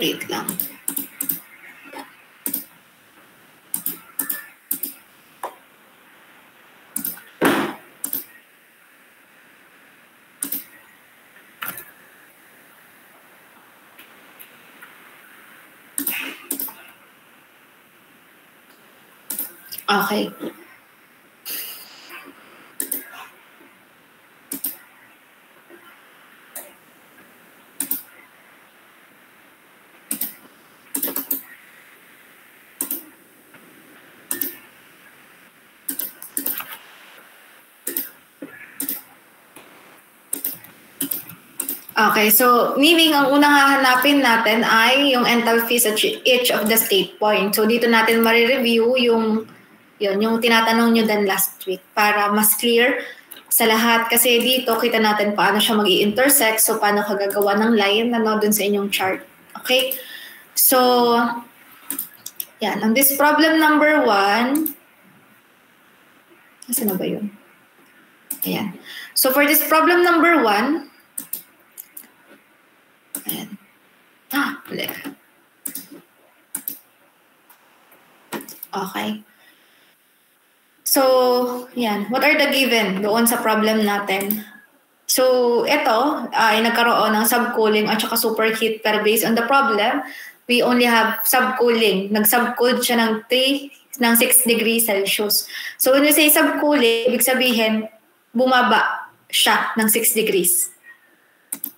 Wait lang. Okay. Okay, so meaning ang unang hahanapin natin ay yung enthalpies at each of the state point. So dito natin ma-review yung tinatanong nyo din last week para mas clear sa lahat. Kasi dito kita natin paano siya mag-i-intersect, so paano ka gagawa ng line dun sa inyong chart. Okay? So, yan. On this problem number 1, nasaan na ba yun? Ayan. So for this problem number 1, ayan. Mali. Okay. So, yan. What are the given doon sa problem natin? So, ito ay nagkaroon ng subcooling at saka superheat, pero based on the problem, we only have subcooling. Nag-subcooled siya ng 6 degrees Celsius. So, when you say subcooling, ibig sabihin, bumaba siya ng 6 degrees.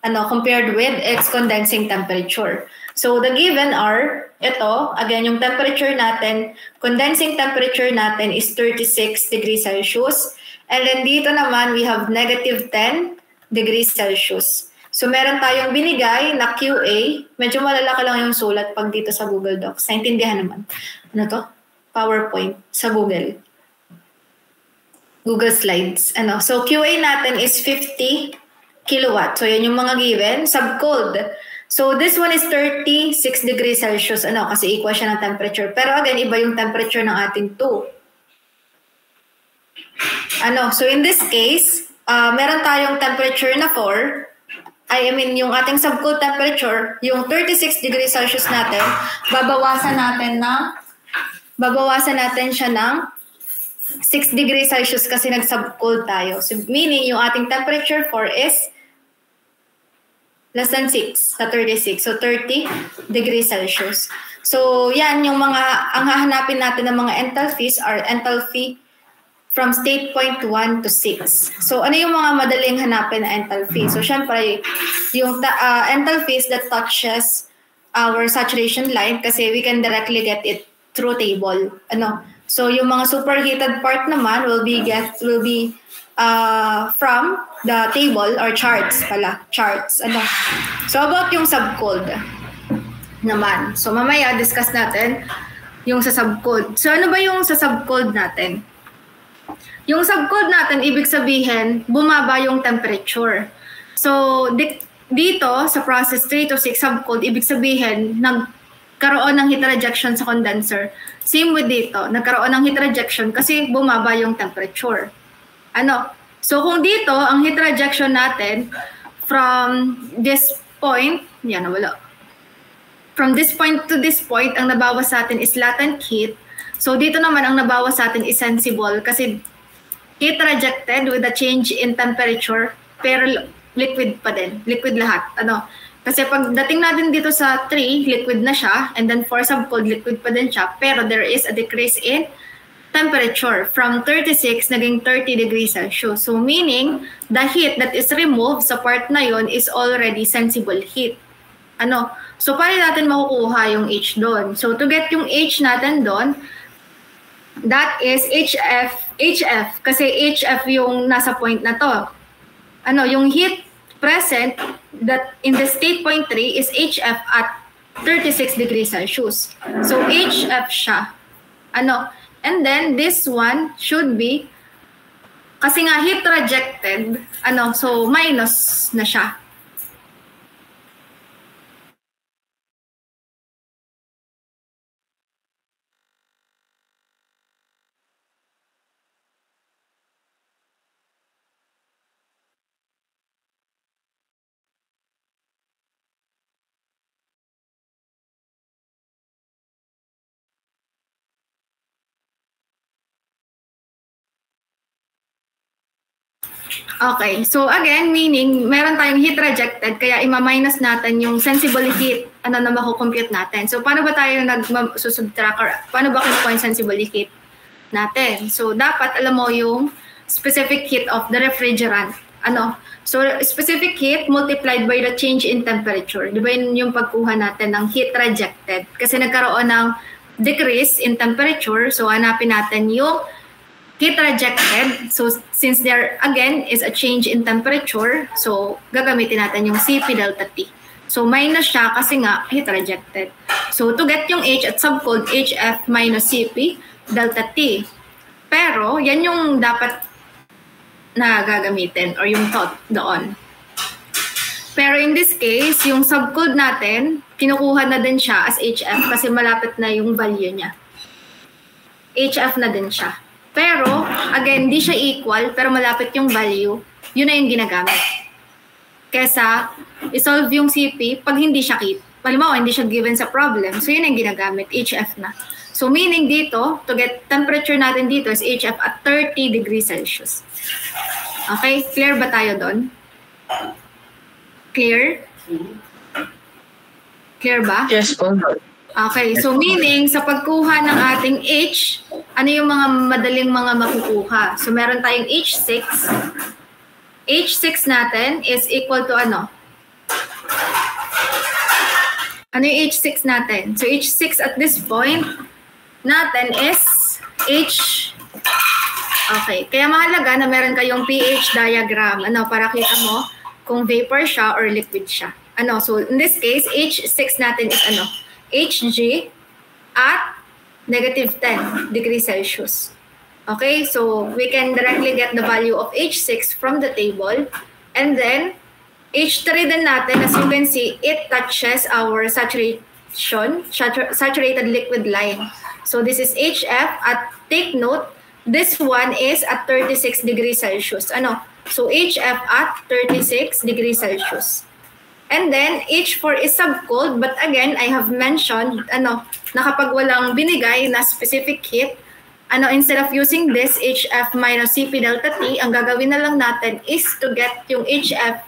Compared with its condensing temperature. So, the given are, ito, again, yung temperature natin, condensing temperature natin is 36 degrees Celsius. And then dito naman, we have negative 10 degrees Celsius. So, meron tayong binigay na QA. Medyo malalaki lang yung sulat pag dito sa Google Docs. Naintindihan naman. Ano to? PowerPoint sa Google. Google Slides. So, QA natin is 50 kilowatt. So, yan yung mga given. Subcooled. So, this one is 36 degrees Celsius. Kasi equal siya ng temperature. Pero again, iba yung temperature ng ating 2. So, in this case, meron tayong temperature na 4. I mean, yung ating subcooled temperature, yung 36 degrees Celsius natin, babawasan natin siya ng 6 degrees Celsius kasi nag-subcooled tayo. So, meaning, yung ating temperature 4 is less than 6 sa 36. So 30 degrees Celsius. So yan yung mga, ang hahanapin natin ng mga enthalpies are enthalpy from state point 1 to 6. So ano yung mga madaling hanapin na enthalpy? So syempre, yung enthalpies that touches our saturation line kasi we can directly get it through table. So yung mga superheated part naman will be from the table or charts. So about yung subcold naman. So mamaya discuss natin yung sa subcold. So ano ba yung sa subcold natin? Yung subcold natin, ibig sabihin, bumaba yung temperature. So dito sa process 3 to 6 subcold, ibig sabihin, nagkaroon ng heat rejection sa condenser. Same with dito, nagkaroon ng heat rejection kasi bumaba yung temperature. So kung dito, ang heat rejection natin from this point, from this point to this point, ang nabawas sa atin is latent heat. So dito naman, ang nabawas sa atin is sensible kasi heat rejected with a change in temperature, pero liquid pa din. Liquid lahat. Kasi pagdating natin dito sa 3, liquid na siya, and then for subcold, liquid pa din siya, pero there is a decrease in temperature from 36 naging 30 degrees Celsius. So meaning, the heat that is removed sa part na yon is already sensible heat. So paano natin makukuha yung H doon? So to get yung H natin doon, that is HF, kasi HF yung nasa point na to. Yung heat present that in the state point 3 is HF at 36 degrees Celsius. So HF siya. And then this one should be, kasi nga heat rejected, so minus na siya. Okay, so again, meaning meron tayong heat rejected, kaya ima-minus natin yung sensible heat na makukompute natin. So paano ba tayo nag-subtract or paano ba kinukuha yung sensible heat natin? So dapat alam mo yung specific heat of the refrigerant. So specific heat multiplied by the change in temperature. Di ba yun yung pagkuha natin ng heat rejected? Kasi nagkaroon ng decrease in temperature, so hanapin natin yung heat rejected. So since there again is a change in temperature, so gagamitin natin yung Cp delta T. So minus siya kasi nga heat rejected. So to get yung H at subcold, HF minus Cp delta T. Pero yan yung dapat na gagamitin or yung thought doon. Pero in this case, yung subcold natin, kinukuha na din siya as HF kasi malapit na yung value niya. HF na din siya. Pero, again, di siya equal, pero malapit yung value, yun na yung ginagamit. Kesa, isolve yung CP pag hindi siya halimbawa, hindi siya given sa problem, so yun yung ginagamit, HF na. So, meaning dito, to get temperature natin dito is HF at 30 degrees Celsius. Okay? Clear ba tayo doon? Clear? Clear ba? Yes po. Okay, so meaning sa pagkuha ng ating H, ano yung mga madaling mga makukuha? So meron tayong H6. H6 natin is equal to ano? Ano yung H6 natin? So H6 at this point natin is H. Okay, kaya mahalaga na meron kayong pH diagram. Para kita mo kung vapor siya or liquid siya. So in this case, H6 natin is Hg at negative 10 degrees Celsius. Okay, so we can directly get the value of H6 from the table. And then, H3 din natin, as you can see, it touches our saturated liquid line. So this is HF at, take note, this one is at 36 degrees Celsius. So HF at 36 degrees Celsius. And then, H4 is subcold, but again, I have mentioned, na kapag walang binigay na specific heat, instead of using this HF minus Cp delta T, ang gagawin na lang natin is to get yung HF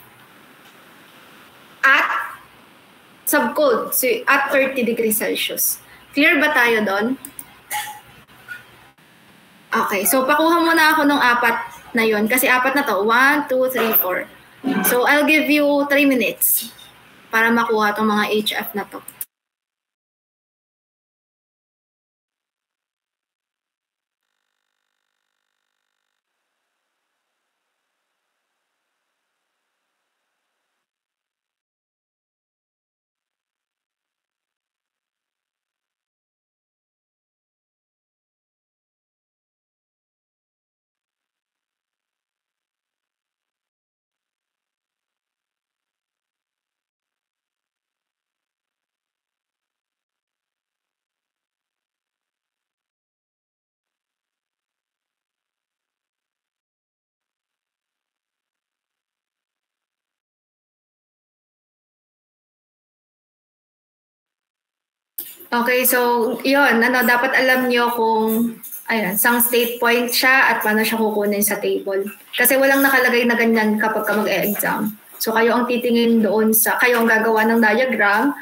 at subcold, so at 30 degrees Celsius. Clear ba tayo doon? Okay, so pakuha muna ako ng 4 na yon kasi 4 na to. 1, 2, 3, 4. So I'll give you 3 minutes para makuha tong mga HF na to. Okay, so yun, dapat alam nyo kung sang state point siya at paano siya kukunin sa table. Kasi walang nakalagay na ganyan kapag ka mag-e-exam. So kayo ang titingin doon kayo ang gagawa ng diagram,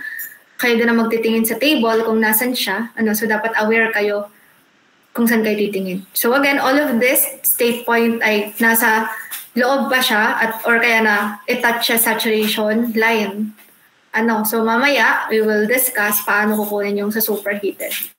kayo din ang magtitingin sa table kung nasan siya. So dapat aware kayo kung saan kayo titingin. So again, all of this state point ay nasa loob pa siya or kaya na i-touch siya saturation line. So mamaya, we will discuss paano kukunin yung sa superheated.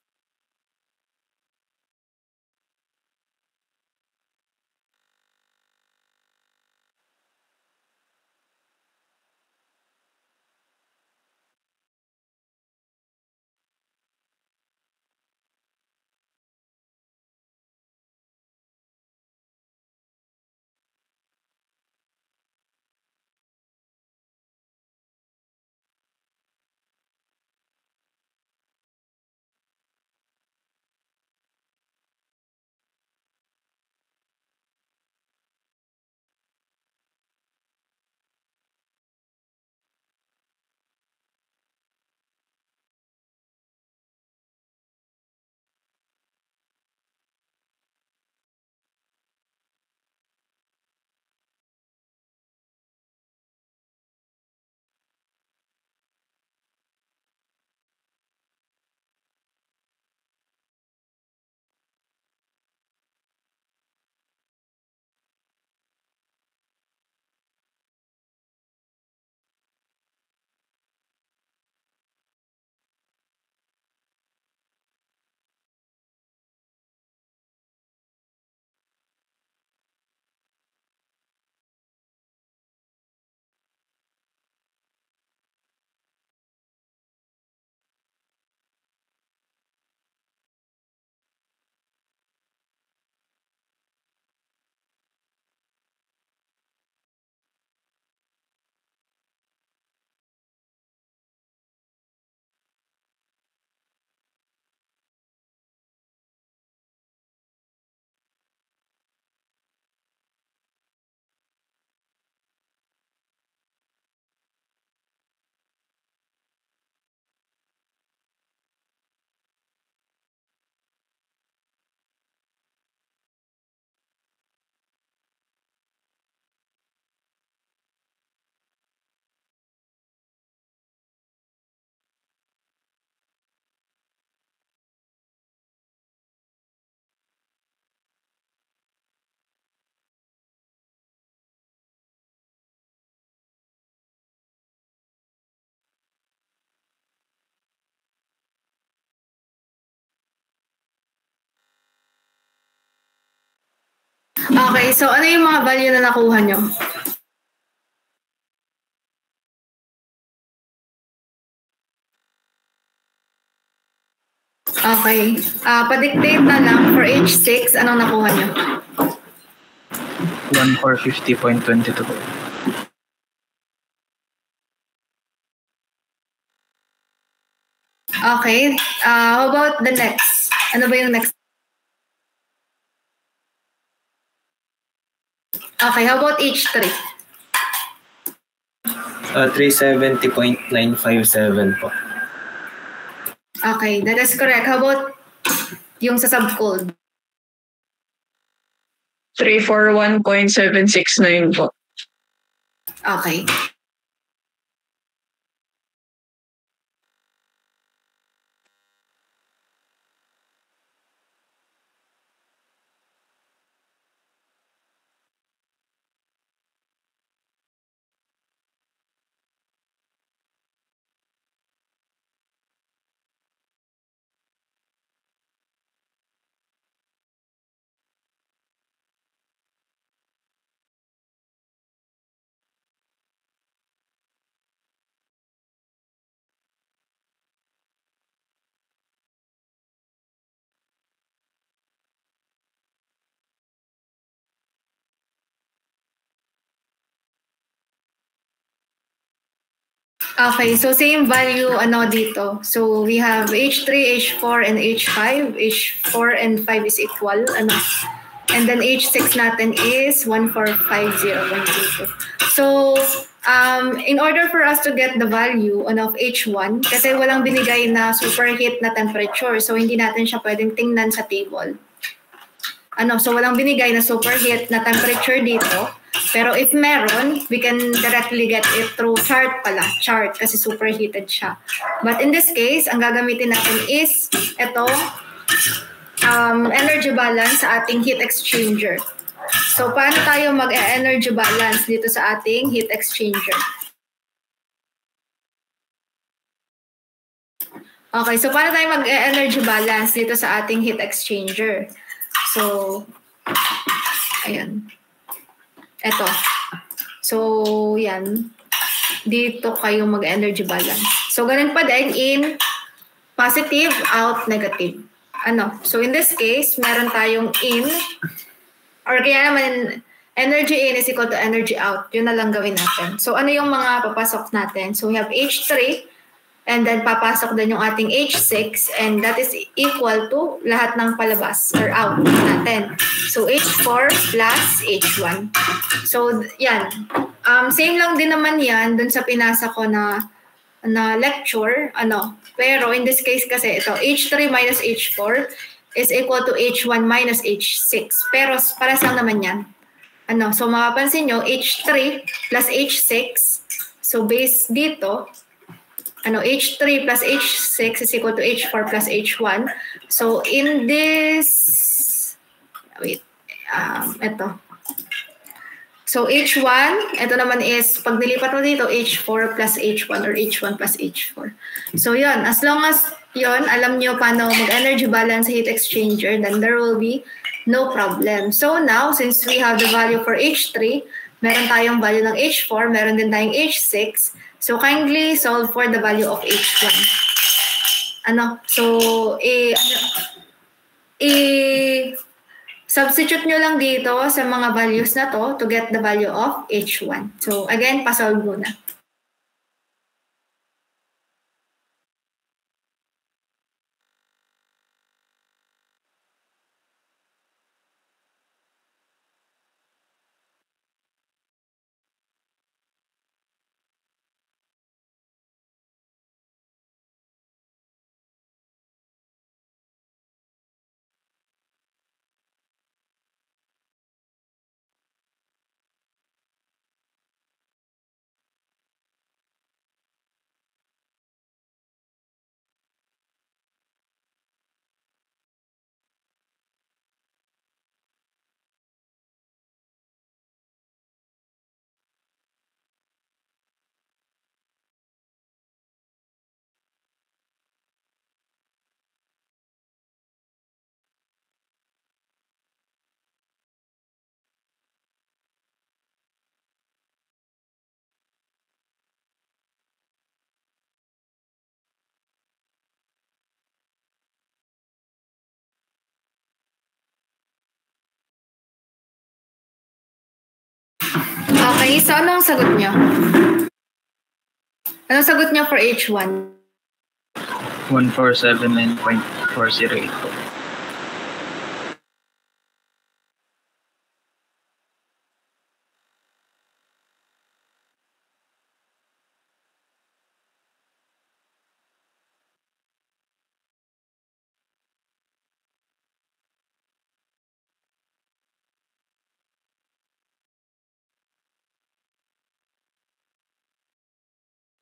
Okay, so ano yung mga value na nakuha nyo? Okay. Pa-dictate na lang for H6, anong nakuha nyo? 1450.22. Okay. How about the next? Ano ba yung next? Okay, how about H3? 370.957 po. Okay, that is correct. How about yung sa subcold? 341.769 po. Okay. Okay, so same value dito. So we have H3, H4, and H5. H4 and 5 is equal, And then H6 natin is 1450. So in order for us to get the value of H1, kasi walang binigay na superheat na temperature, so hindi natin siya pwedeng tingnan sa table. So walang binigay na superheat na temperature dito. Pero if meron, we can directly get it through chart kasi superheated siya. But in this case, ang gagamitin natin is ito, energy balance sa ating heat exchanger. So paano tayo mag-energy balance dito sa ating heat exchanger? Okay, so paano tayo mag-energy balance dito sa ating heat exchanger? So, ayan. Ito. So, yan. Dito kayo mag-energy balance. So, ganun pa din in positive, out, negative. So, in this case, meron tayong in, or kaya naman, energy in is equal to energy out. Yun na lang gawin natin. So, ano yung mga papasok natin? So, we have H3, and then papasok din yung ating H6, and that is equal to lahat ng palabas or out natin. So H4 plus H1. So yan. Same lang din naman yan dun sa pinasa ko na lecture. Pero in this case kasi ito, H3 minus H4 is equal to H1 minus H6. Pero paras lang naman yan. So mapapansin nyo, H3 plus H6. So base dito, H3 plus H6 is equal to H4 plus H1. So in this, ito. So H1, ito naman is, pag nilipat mo dito, H4 plus H1 or H1 plus H4. So yun, as long as yun, alam nyo paano mag-energy balance heat exchanger, then there will be no problem. So now, since we have the value for H3, meron tayong value ng H4, meron din tayong H6, so kindly solve for the value of H1. So substitute nyo lang dito sa mga values na to get the value of H1. So again, pa-solve muna. Okay, so anong sagot nyo? Anong sagot nyo for H1? 1479.408.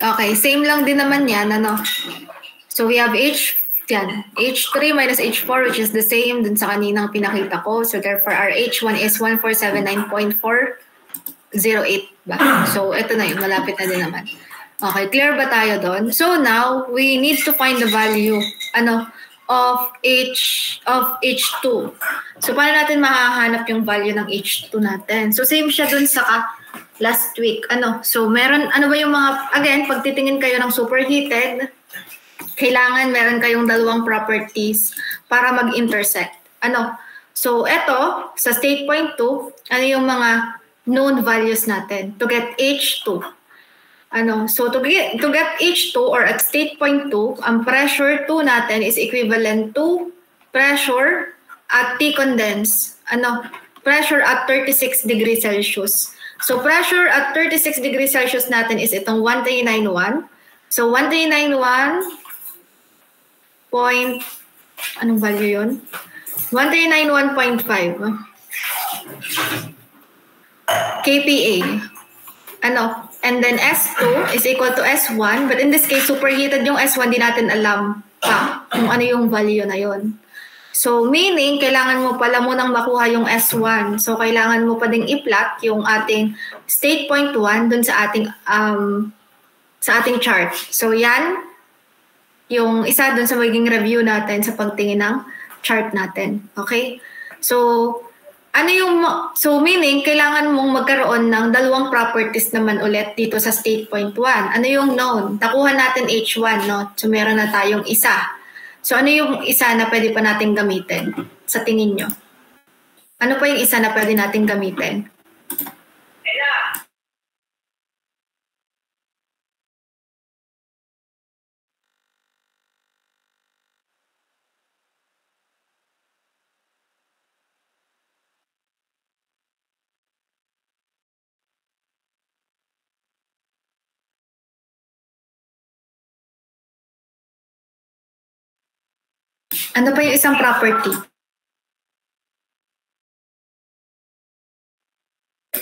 Okay, same lang din naman yan, So we have H3 minus H4, which is the same dun sa kaninang pinakita ko. So therefore, our H1 is 1479.408 ba? So ito na yun, malapit na din naman. Okay, clear ba tayo doon? So now, we need to find the value, of H2. So paano natin mahahanap yung value ng H2 natin? So same siya dun sa last week. So meron, ba yung mga, again, pag titingin kayo ng superheated, kailangan meron kayong dalawang properties para mag-intersect. So eto, sa state point 2, ano yung mga known values natin to get H2? So to get H2 or at state point 2, ang pressure 2 natin is equivalent to pressure at T condense. Pressure at 36 degrees Celsius. So pressure at 36 degrees Celsius natin is itong 1391. So 1391 point, anong value yun? 1391.5 kPa. And then S2 is equal to S1, but in this case, superheated yung S1, di natin alam pa kung ano yung value na yun. So, meaning, kailangan mo pala munang makuha yung S1. So, kailangan mo pa ding i-plot yung ating state point 1 dun sa ating chart. So, yan yung isa dun sa magiging review natin sa pagtingin ng chart natin. Okay? So, meaning, kailangan mong magkaroon ng dalawang properties naman ulit dito sa state point 1. Ano yung known? Nakuha natin H1, no? So, meron na tayong isa. So, ano yung isa na pwede pa natin gamitin? Sa tingin nyo? Ano pa yung isa na pwede natin gamitin? Ano pa yung isang property?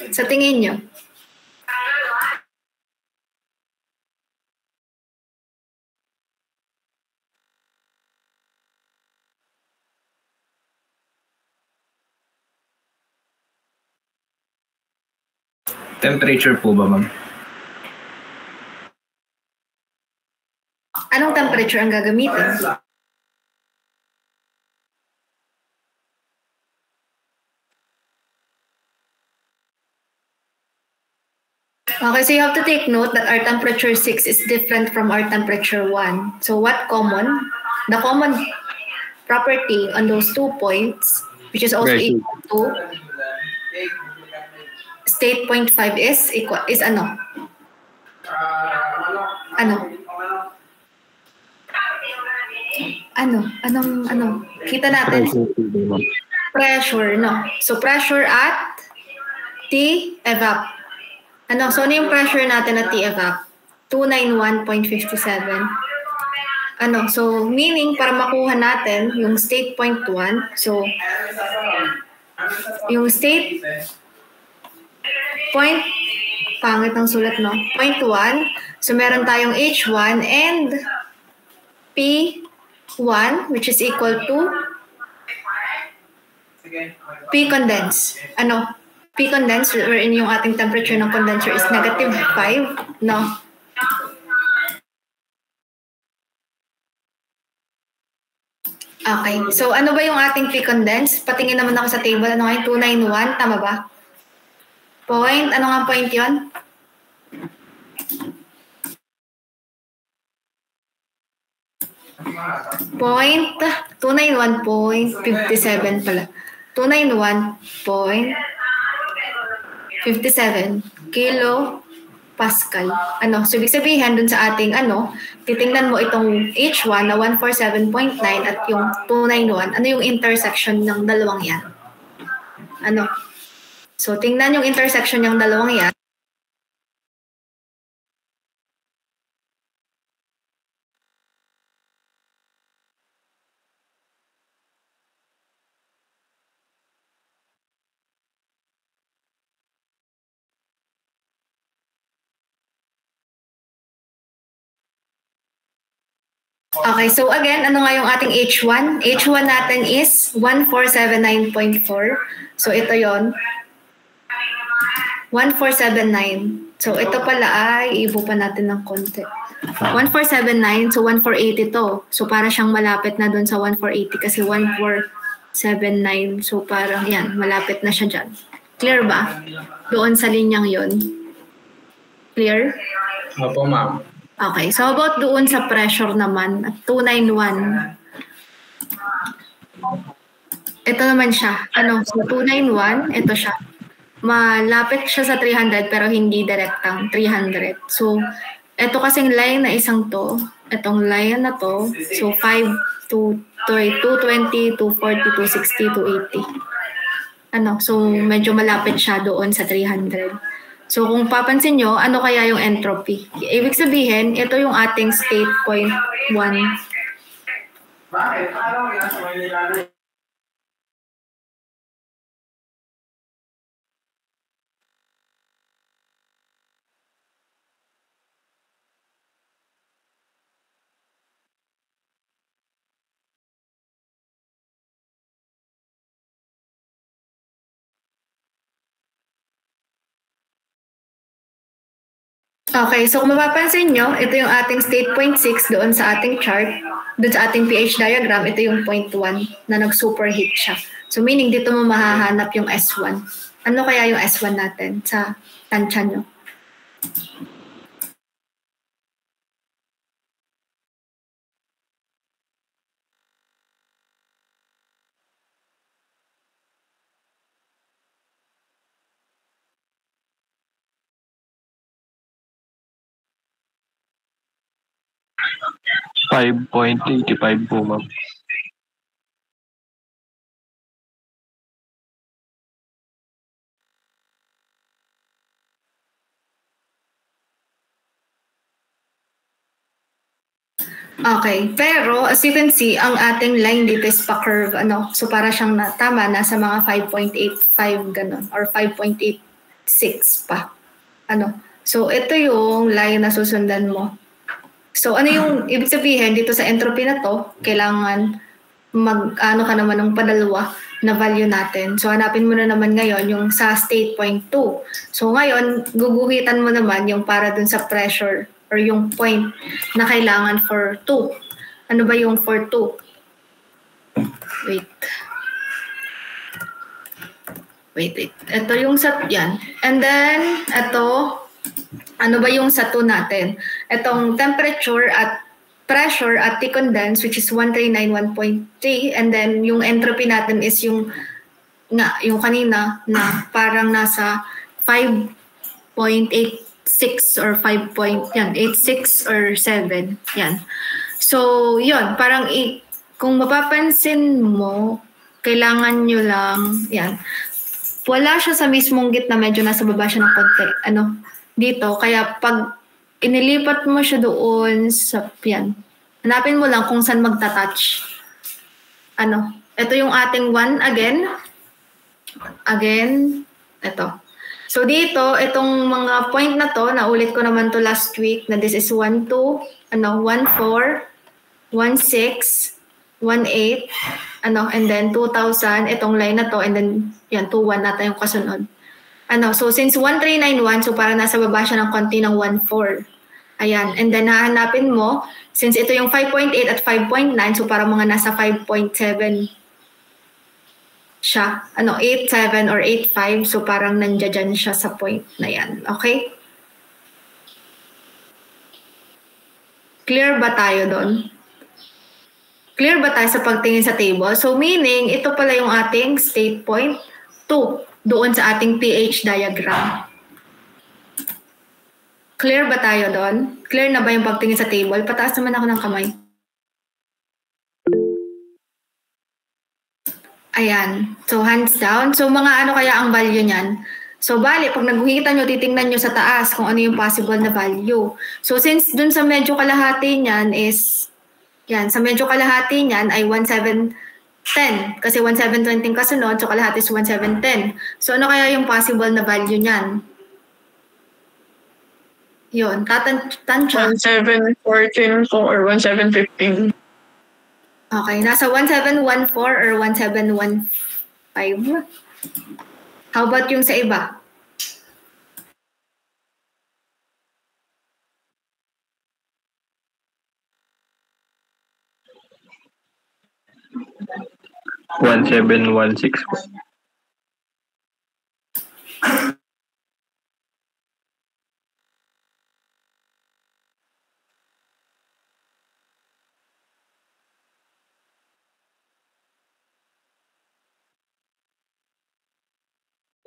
Sa tingin nyo? Temperature po ba, ma'am? Anong temperature ang gagamitin? Okay, so you have to take note that our temperature 6 is different from our temperature 1. So what common? The common property on those 2 points, which is also equal to state point 5 is ano? Ano? Kita natin. Pressure, no? So pressure at T evap. So ano yung pressure natin at T-evap? 291.57. So meaning, para makuha natin yung state point 1, so yung state point, pangit ang sulat, no? Point 1, so meron tayong H1 and P1, which is equal to P condense. P condense, wherein yung ating temperature ng condenser is negative 5, no? Okay, so ano ba yung ating P condense? Patingin naman ako sa table, ano nga yung 291, tama ba? Point, ano nga point yun? Point, 291.57 pala. 291.57 kilo Pascal. So ibig sabihin dun sa ating titingnan mo itong H1 na 147.9 at yung 291. Ano yung intersection ng dalawang yan? So tingnan yung intersection ng dalawang yan. Okay, so again, ano nga yung ating H1? H1 natin is 1479.4. So ito yon 1479. So ito pala ay iibo pa natin ng konti. 1479, so 1480 to. So para siyang malapit na dun sa 1480 kasi 1479. So parang yan, malapit na siya dyan. Clear ba? Doon sa linyang yon. Clear? Opo, ma'am. Okay, so about doon sa pressure naman, at 291. Ito naman siya. So 291, ito siya. malapit siya sa 300 pero hindi direktang 300. So, ito kasing line na isang to, itong line na to, so 5 to 220, 240, 260, 280. So medyo malapit siya doon sa 300. So kung papansin nyo, ano kaya yung entropy? Ibig sabihin, ito yung ating state point 1. Okay, so kung mapapansin nyo, ito yung ating state point 6 doon sa ating chart. Doon sa ating pH diagram, ito yung point 1 na nag-superheat siya. So meaning dito mo mahahanap yung S1. Ano kaya yung S1 natin sa tansya nyo? $5.85 po, ma'am. Okay, pero as you can see, ang ating line dito is pa-curve, so para siyang tama, nasa mga 5.85 ganun, or 5.86 pa. So ito yung line na susundan mo. So ano yung ibig sabihin dito sa entropy na to, kailangan ka naman ng padalwa na value natin. So hanapin mo na naman ngayon yung sa state point 2. So ngayon, guguhitan mo naman yung para dun sa pressure or yung point na kailangan for 2. Ano ba yung for 2? Wait. Ito yung sa, yan. And then, ito, ano ba yung sa 2 natin? Itong temperature at pressure at T-condense, which is 1391.3. And then, yung entropy natin is yung kanina na parang nasa 5.86 or 5.86 or 7. Yan. So, yun. Parang kung mapapansin mo, kailangan nyo lang, yan. Wala siya sa mismong gitna, medyo nasa baba siya ng konti. Dito. Kaya pag inilipat mo siya doon sa, yan. Hanapin mo lang kung saan magta-touch. Ito yung ating 1 again. Ito. So dito, itong mga point na to, naulit ko naman to last week, na this is 1, 2, 1, 4, 1, 6, 1, 8, and then 2,000, itong line na to, and then, yan, 2, 1 nata yung kasunod. So since 1391, so para nasa baba siya ng konti ng 1.4. Ayan. And then hahanapin mo, since ito yung 5.8 at 5.9, so para mga nasa 5.7 siya. 8.7 or 8.5, so parang nandiyan siya sa point na yan. Okay? Clear ba tayo doon? Clear ba tayo sa pagtingin sa table? So meaning, ito pala yung ating state point 2. Doon sa ating pH diagram. Clear ba tayo doon? Clear na ba yung pagtingin sa table? Pataas naman ako ng kamay. Ayan. So, hands down. So, mga kaya ang value niyan? So, bali, pag naghuhitan nyo, titingnan nyo sa taas kung ano yung possible na value. So, since dun sa medyo kalahati niyan is, yan, sa medyo kalahati niyan ay 1,710. Kasi 1,720 kasunod, so kalahati is 1,710. So, ano kaya yung possible na value niyan? Yun, tansya. 1,714 po or 1,715. Okay, nasa 1,714 or 1,715. How about yung sa iba? $1,716 po.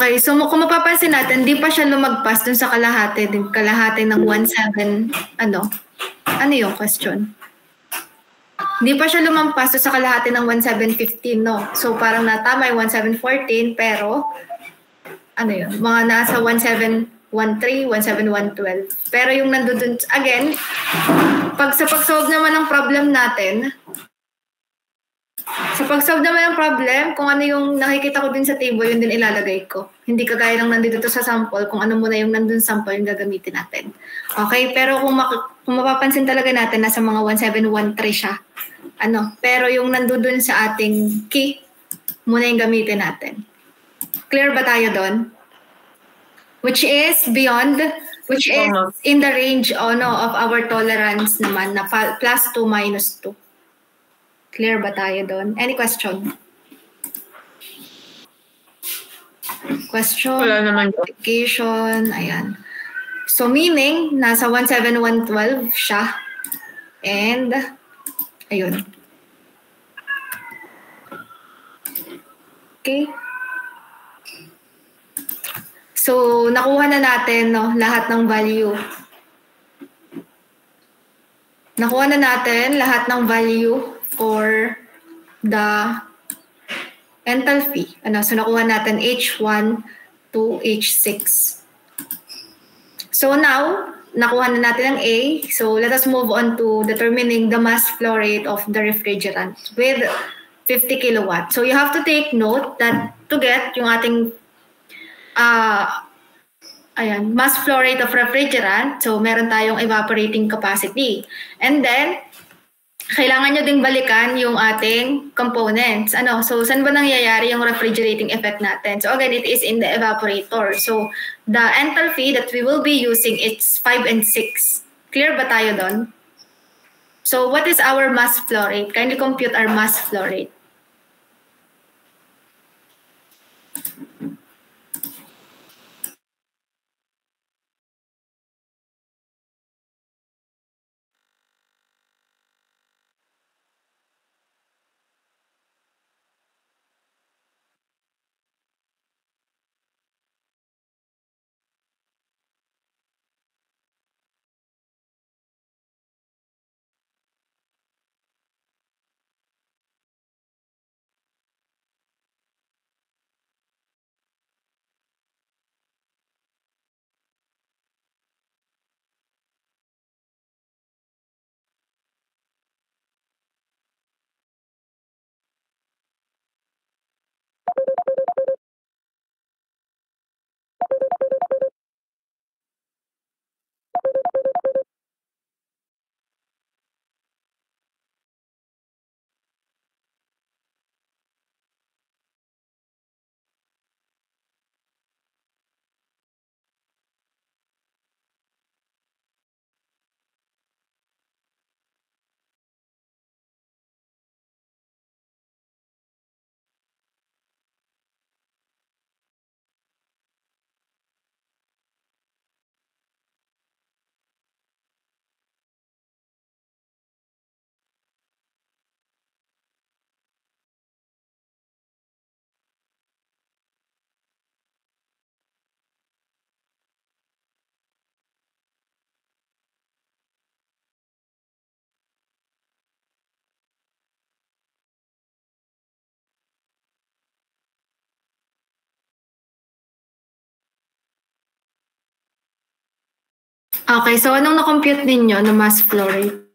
Okay, so kung mapapansin natin, di pa siya lumagpas dun sa kalahati ng 1.7, ano yung question? Di pa siya lumampas dun sa kalahati ng 1.715, no? So parang natama yung 1.714, pero mga nasa 1.713, 1.712. Pero yung nandun, again, sa pag-solve naman ng problem natin, kung ano yung nakikita ko din sa table, yun din ilalagay ko. Hindi kagaya ng nandito sa sample, kung ano muna yung nandun sample yung gagamitin natin. Okay? Pero kung mapapansin talaga natin, nasa mga 1713 siya. Pero yung nandun sa ating key, muna yung gamitin natin. Clear ba tayo doon? Which is in the range of our tolerance naman na plus 2 minus 2. Clear ba tayo doon? Any question? Wala naman po. Application, ayan. So meaning, nasa 17112 siya. And, ayun. Okay. So, nakuha na natin lahat ng value. Nakuha na natin lahat ng value for the enthalpy. So, nakuha natin H1 to H6. So, now, nakuha na natin ang A. So, let us move on to determining the mass flow rate of the refrigerant with 50 kilowatt. So, you have to take note that to get yung ating mass flow rate of refrigerant, so meron tayong evaporating capacity. And then, kailangan nyo ding balikan yung ating components. So, saan ba nangyayari yung refrigerating effect natin? So, again, it is in the evaporator. So, the enthalpy that we will be using, it's 5 and 6. Clear ba tayo doon? So, what is our mass flow rate? Kindly compute our mass flow rate. Okay, so anong na-compute ninyo na mass flow rate?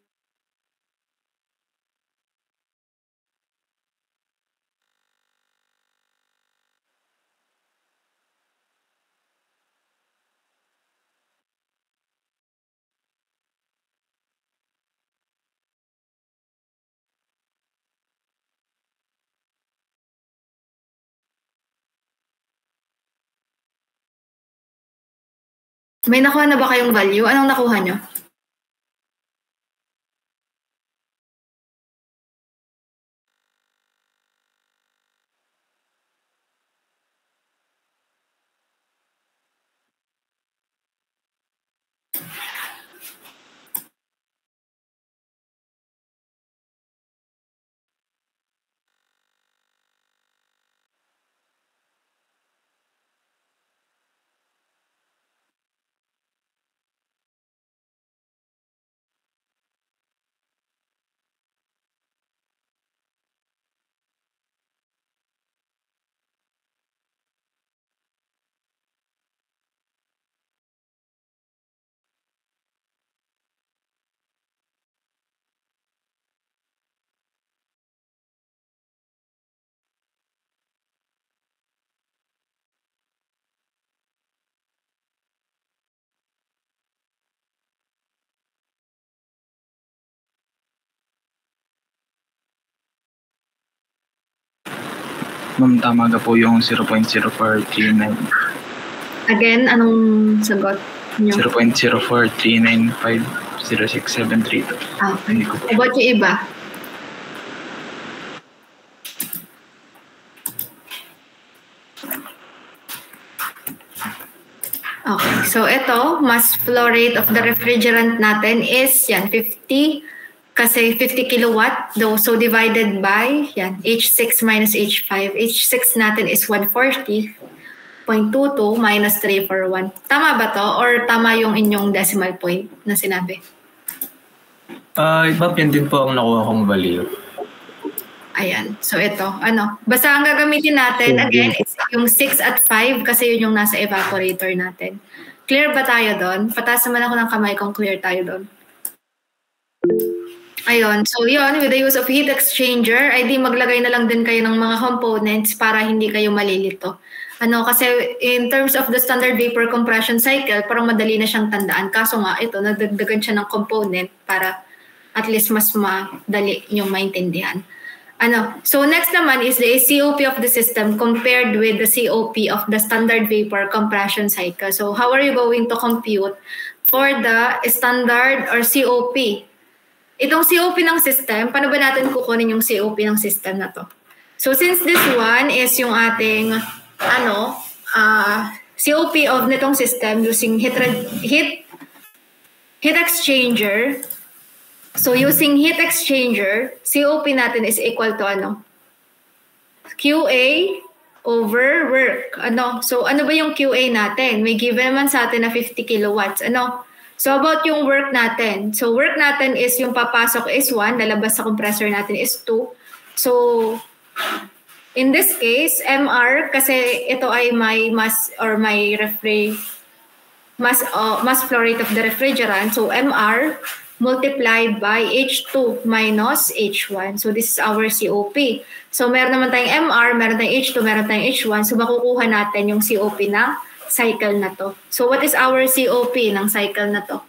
May nakuha na ba kayong value? Anong nakuha nyo? Ma'am, tama ka po yung 0.0439. Again, anong sagot niyo? 0.0439506732. Okay. About yung iba? Okay, so ito, mass flow rate of the refrigerant natin is yan, 50, kasi 50 kilowatt, though, so divided by, yan, H6 minus H5. H6 natin is 140.22 minus 341. Tama ba to? Or tama yung inyong decimal point na sinabi? Iba yan din po ang nakuha kong value. Ayan. So ito, basta ang gagamitin natin, again, is yung 6 at 5 kasi yun yung nasa evaporator natin. Clear ba tayo doon? Pataas naman ako ng kamay kung clear tayo doon. Ayun. So yun, with the use of heat exchanger, ay di maglagay na lang din kayo ng mga components para hindi kayo malilito. Kasi in terms of the standard vapor compression cycle, parang madali na siyang tandaan. Kaso nga, ito, nagdagdagan siya ng component para at least mas madali yung maintindihan. So next naman is the COP of the system compared with the COP of the standard vapor compression cycle. So how are you going to compute for the standard or COP? Itong COP ng system, paano ba natin kukunin yung COP ng system na to? So since this one is yung ating COP of nitong system using heat exchanger. So using heat exchanger, COP natin is equal to QA over work. So ano ba yung QA natin? May given naman sa atin na 50 kilowatts. So about yung work natin. So work natin is yung papasok is 1, lalabas sa compressor natin is 2. So in this case, MR, kasi ito ay may mass or may mass flow rate of the refrigerant. So MR multiplied by H2 minus H1. So this is our COP. So meron naman tayong MR, meron tayong H2, meron tayong H1. So makukuha natin yung COP ng cycle na to. So what is our COP ng cycle na to?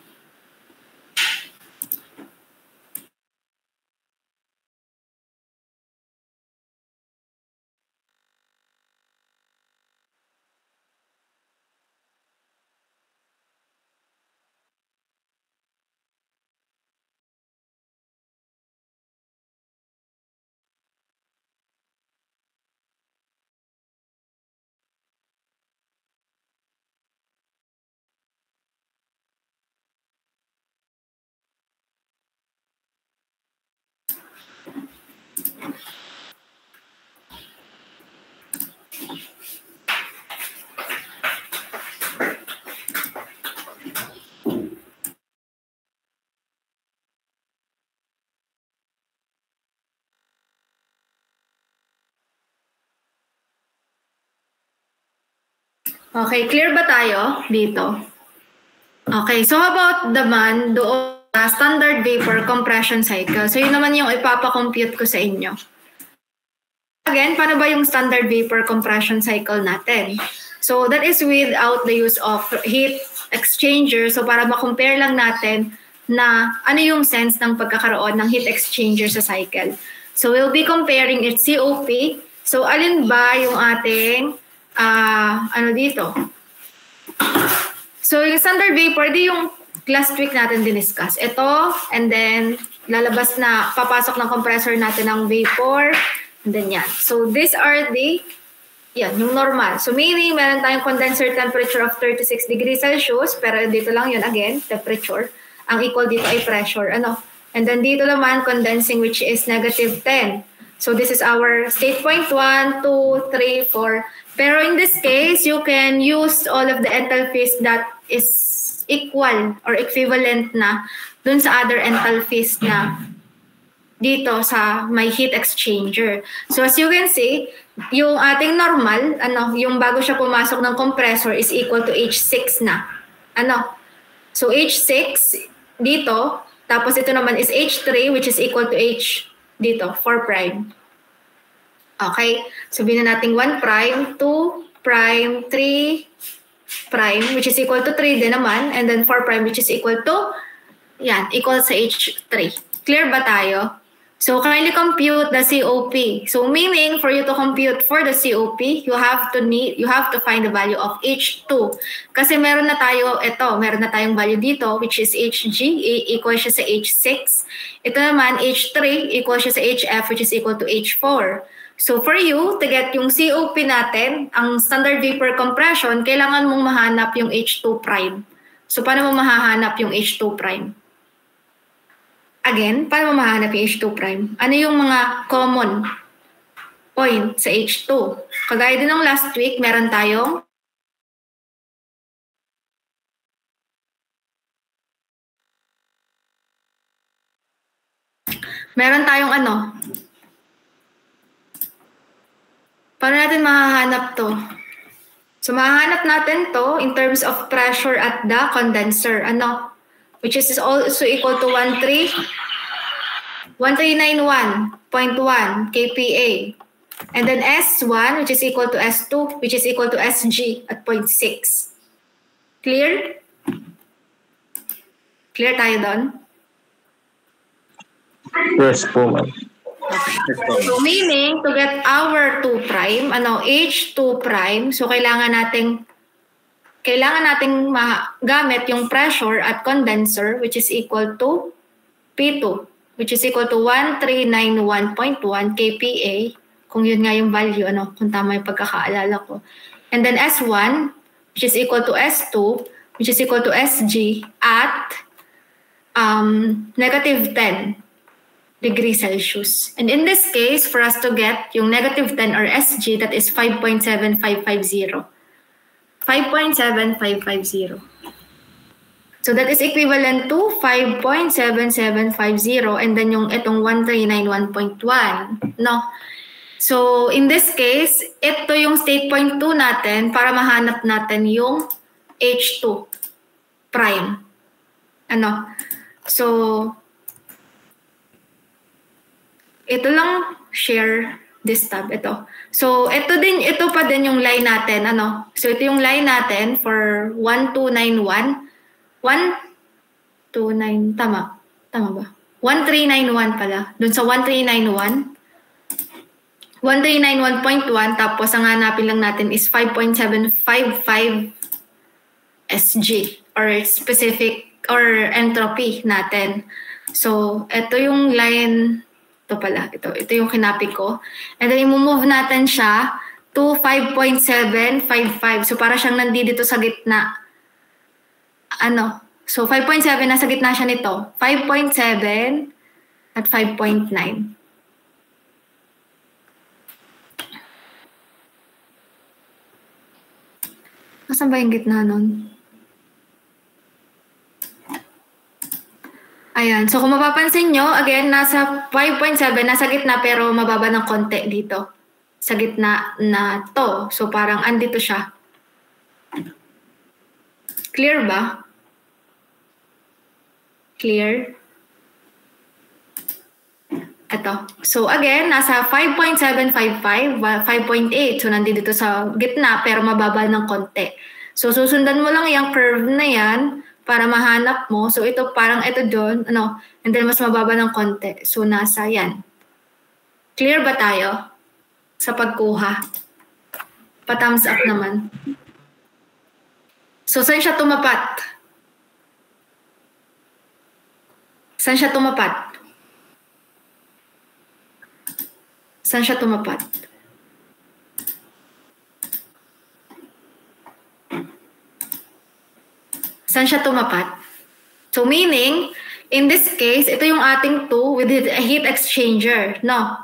Okay, clear ba tayo dito? Okay, so how about naman doon standard vapor compression cycle? So yun naman yung ipapakompute ko sa inyo. Again, paano ba yung standard vapor compression cycle natin? So that is without the use of heat exchanger. So para ma-compare lang natin na ano yung sense ng pagkakaroon ng heat exchanger sa cycle. So we'll be comparing its COP. So alin ba yung ating dito? So yung standard vapor, di yung last week natin diniscuss. Ito, and then lalabas na, papasok ng compressor natin ng vapor, and then yan. So these are yung normal. So meaning, meron tayong condenser temperature of 36 degrees Celsius, pero dito lang yun again, temperature. Ang equal dito ay pressure. And then dito naman, condensing, which is negative 10. So this is our state point 1, 2, 3, 4. Pero in this case, you can use all of the enthalpies that is equal or equivalent na dun sa other enthalpies na dito sa my heat exchanger. So as you can see, yung ating normal, yung bago siya pumasok ng compressor is equal to H6 na. So H6 dito, tapos ito naman is H3 which is equal to H dito, 4 prime. Okay, so sabihin na natin 1 prime, 2 prime, 3 prime, which is equal to 3 din naman, and then 4 prime, which is equal to, equal sa H3. Clear ba tayo? So kindly compute the COP. So meaning for you to compute for the COP, you have to find the value of H2. Kasi meron na tayong value dito which is HG equal siya sa H6. Ito naman H3 equal siya sa HF which is equal to H4. So for you to get yung COP natin, ang standard vapor compression, kailangan mong mahanap yung H2 prime. So paano mo mahahanap yung H2 prime? Again, paano mo mahanap yung H2 prime? Ano yung mga common point sa H2? Kagaya din ng last week, meron tayong ano? Paano natin mahahanap to? So mahahanap natin to in terms of pressure at the condenser. Ano? Which is also equal to 1391.1 kPa. And then S1 which is equal to S2 which is equal to Sg at 0.6. Clear? Clear tayo doon? Yes po, ma'am. So meaning to get our 2 prime, H2 prime, so kailangan nating gamit yung pressure at condenser which is equal to P2 which is equal to 1391.1 kPa kung yun nga yung value kung tama yung pagkakaalala ko. And then S1 which is equal to S2 which is equal to Sg at negative 10 degrees Celsius. And in this case, for us to get yung negative 10 or Sg, that is 5.7550. 5.7550. So that is equivalent to 5.7750 and then yung itong 1391.1, no? So in this case, ito yung state point 2 natin para mahanap natin yung H2 prime. So ito lang share this tab, ito. So, ito pa din yung line natin, So, ito yung line natin for 1291. 129, tama ba? 1391 pala. Dun sa 1391. 1391.1, tapos ang hanapin lang natin is 5.755 Sg or specific or entropy natin. So, ito yung line. Ito yung kinapik ko. And then, i-move natin siya to 5.755. So, para siyang nandito sa gitna. So, 5.7, nasa gitna siya nito. 5.7 at 5.9. Nasaan ba yung gitna nun? Ayan. So, kung mapapansin nyo, again, nasa 5.7, nasa gitna pero mababa ng konti dito. Sa gitna na to. So, parang andito siya. Clear ba? Clear? Ito. So, again, nasa 5.755, 5.8. So, nandito sa gitna pero mababa ng konti. So, susundan mo lang yung curve na yan para mahanap mo. So, ito parang ito doon, and then mas mababa ng konti. So, nasa yan. Clear ba tayo sa pagkuha? Pa-thumbs up naman. So, saan siya tumapat? Saan siya tumapat? Saan siya tumapat? Saan siya tumapat? So meaning, in this case, ito yung ating 2 with a heat exchanger. No.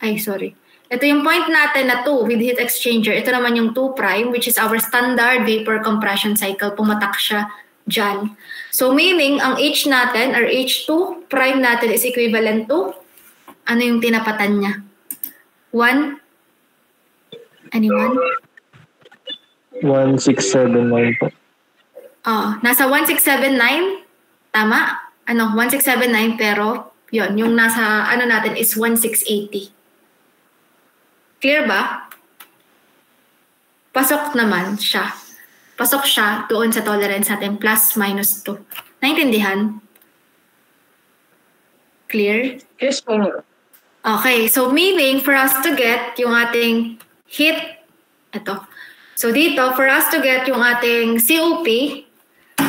Ito yung point natin na 2 with heat exchanger. Ito naman yung 2 prime, which is our standard vapor compression cycle. Pumatak siya dyan. So meaning, ang H natin, or H2 prime natin is equivalent to, ano yung tinapatan niya? 1? Anyone? 1679 po. Nasa 1679, tama? 1679 pero yon yung nasa natin is 1680. Clear ba? Pasok naman siya. Pasok siya doon sa tolerance natin plus minus 2. Naintindihan? Clear? Yes po. Okay, so meaning for us to get yung ating heat, ito. So dito, for us to get yung ating COP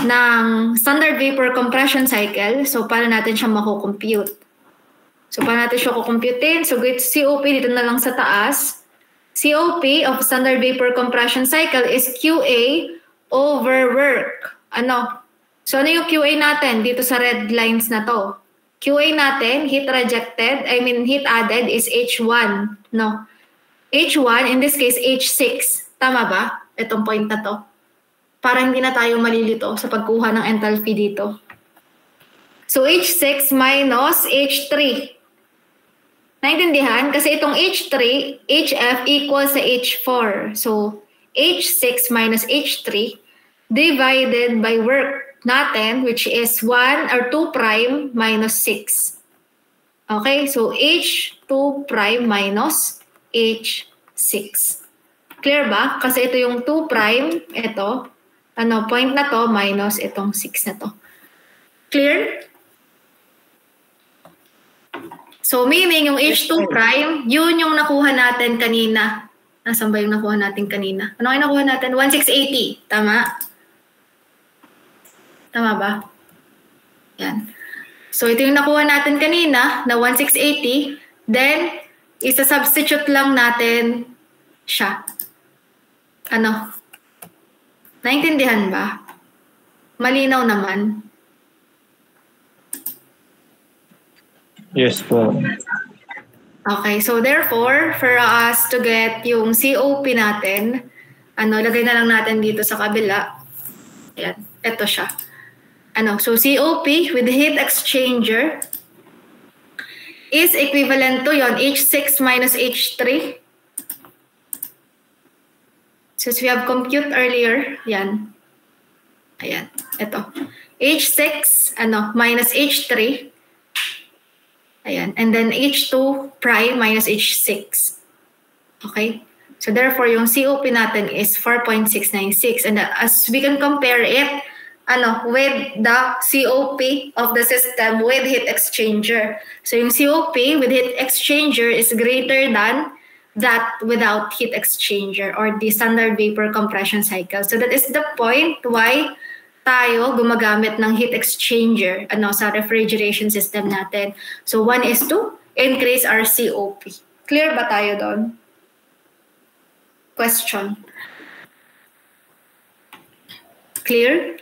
ng standard vapor compression cycle, so paano natin siya mako-compute? So paano natin siya kukumputin? So COP dito na lang sa taas. COP of standard vapor compression cycle is QA over work. Ano? So ano yung QA natin dito sa red lines na to? QA natin, heat added is H1. No? H1, in this case, H6. Tama ba? Itong point na to. Para hindi na tayo malilito sa pagkuha ng enthalpy dito. So H6 minus H3. Naintindihan? Kasi itong H3, HF equals sa H4. So H6 minus H3 divided by work natin, which is 1 or 2 prime minus 6. Okay, so H2 prime minus H6. Clear ba? Kasi ito yung 2 prime, ito, point na to minus itong 6 na to. Clear? So meaning yung H2 prime, yun yung nakuha natin kanina. Nasaan ba yung nakuha natin kanina? Ano yung nakuha natin? 1680. Tama? Tama ba? Yan. So, ito yung nakuha natin kanina na 1680. Then, isa-substitute lang natin siya. Ano? Naintindihan ba? Malinaw naman. Yes po. Okay, so therefore, for us to get yung COP natin, lagay na lang natin dito sa kabila. Ayan, ito siya. So COP with heat exchanger is equivalent to yon H6 minus H3. Since we have compute earlier, yan. Ayan, ito. H6, minus H3. Ayan, and then H2 prime minus H6. Okay? So therefore, yung COP natin is 4.696. And as we can compare it, with the COP of the system with heat exchanger. So yung COP with heat exchanger is greater than that without heat exchanger or the standard vapor compression cycle. So that is the point why tayo gumagamit ng heat exchanger sa refrigeration system natin. So one is to increase our COP. Clear ba tayo doon? Question. Clear?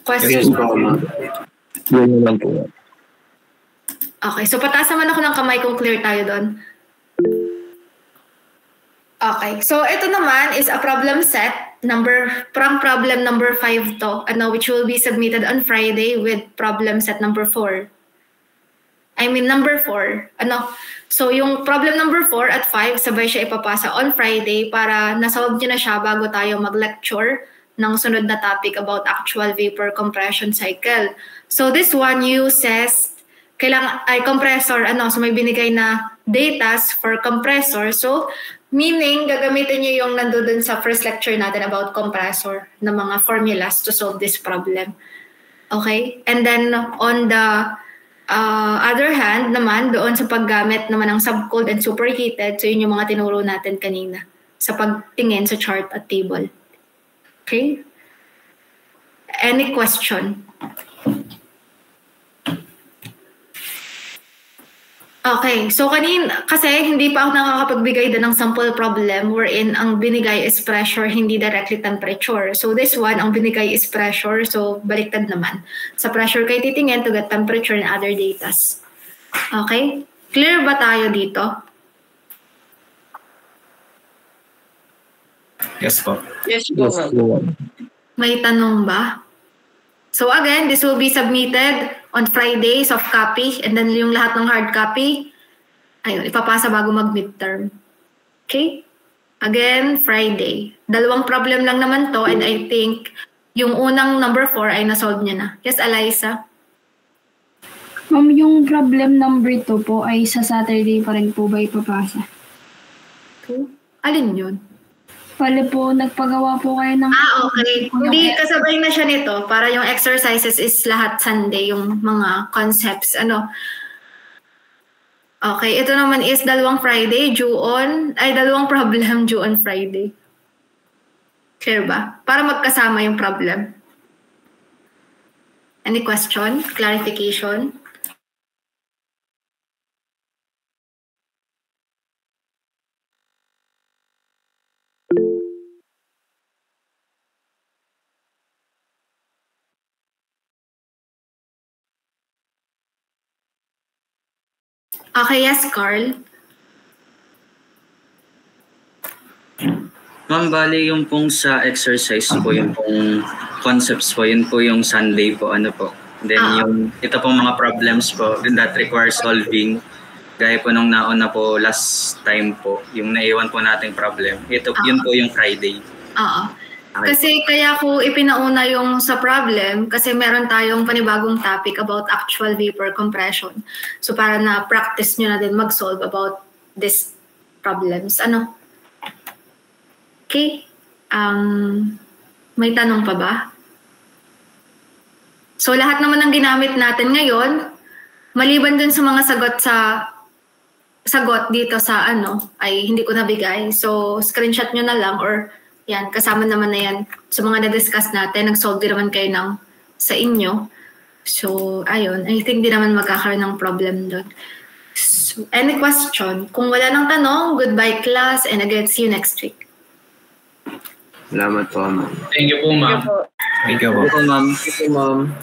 Question. Yes po. Yun naman po. Okay, so pataas naman ako ng kamay kung clear tayo doon. Okay, so ito naman is a problem set problem number 5 to, which will be submitted on Friday with problem set number 4. Number 4. So yung problem number 4 at 5, sabay siya ipapasa on Friday para nasolve nyo na siya bago tayo mag-lecture ng sunod na topic about actual vapor compression cycle. So this one uses compressor, so may binigay na datas for compressor. So meaning, gagamitin nyo yung nandoon sa first lecture natin about compressor na mga formulas to solve this problem. Okay? And then on the other hand naman, doon sa paggamit naman ng subcooled and superheated, so yun yung mga tinuro natin kanina sa pagtingin sa chart at table. Okay? Any question? Okay, so kasi hindi pa ako nakakapagbigay din ng sample problem wherein ang binigay is pressure, hindi directly temperature. So this one, ang binigay is pressure, so baliktad naman. Sa pressure kayo titingin to get temperature and other datas. Okay? Clear ba tayo dito? Yes po. Yes po. Yes po. May tanong ba? So again, this will be submitted on Friday, soft copy, and then yung lahat ng hard copy, ipapasa bago mag-midterm. Okay? Again, Friday. 2 problem lang naman to, and I think yung unang number 4 ay nasolve niya na. Yes, Eliza? Ma'am, yung problem number 2 po ay sa Saturday pa rin po ba ipapasa? Alin yun? Pala po, nagpagawa po kayo ng... Okay. Hindi, kasabay na siya nito. Para yung exercises is lahat Sunday, yung mga concepts. Okay, ito naman is dalawang problem due on Friday. Clear ba? Para magkasama yung problem. Any question? Clarification? Okay, yes, Carl. Ma'am, bali yung pong sa exercise po, yung pong concepts po, yun po yung Sunday po, ano po. Then yung, ito pong mga problems po, that requires solving. Gaya po nung nauna po last time po, yung naiwan po nating problem. Yun po yung Friday. Oo. Kasi kaya ko ipinauna yung sa problem kasi meron tayong panibagong topic about actual vapor compression. So para na-practice nyo na din mag-solve about these problems. Ano? Okay. May tanong pa ba? So lahat naman ng ginamit natin ngayon, maliban dun sa mga sagot dito sa ay hindi ko nabigay. So screenshot nyo na lang or yan, kasama naman na yan sa mga na-discuss natin. Nag-solve din naman kayo sa inyo. So, ayun. I think di naman magkakaroon ng problem doon. So, any question? Kung wala nang tanong, goodbye class and again, see you next week. Salamat po, ma'am. Thank you po, ma'am. Thank you po. Thank you, ma'am.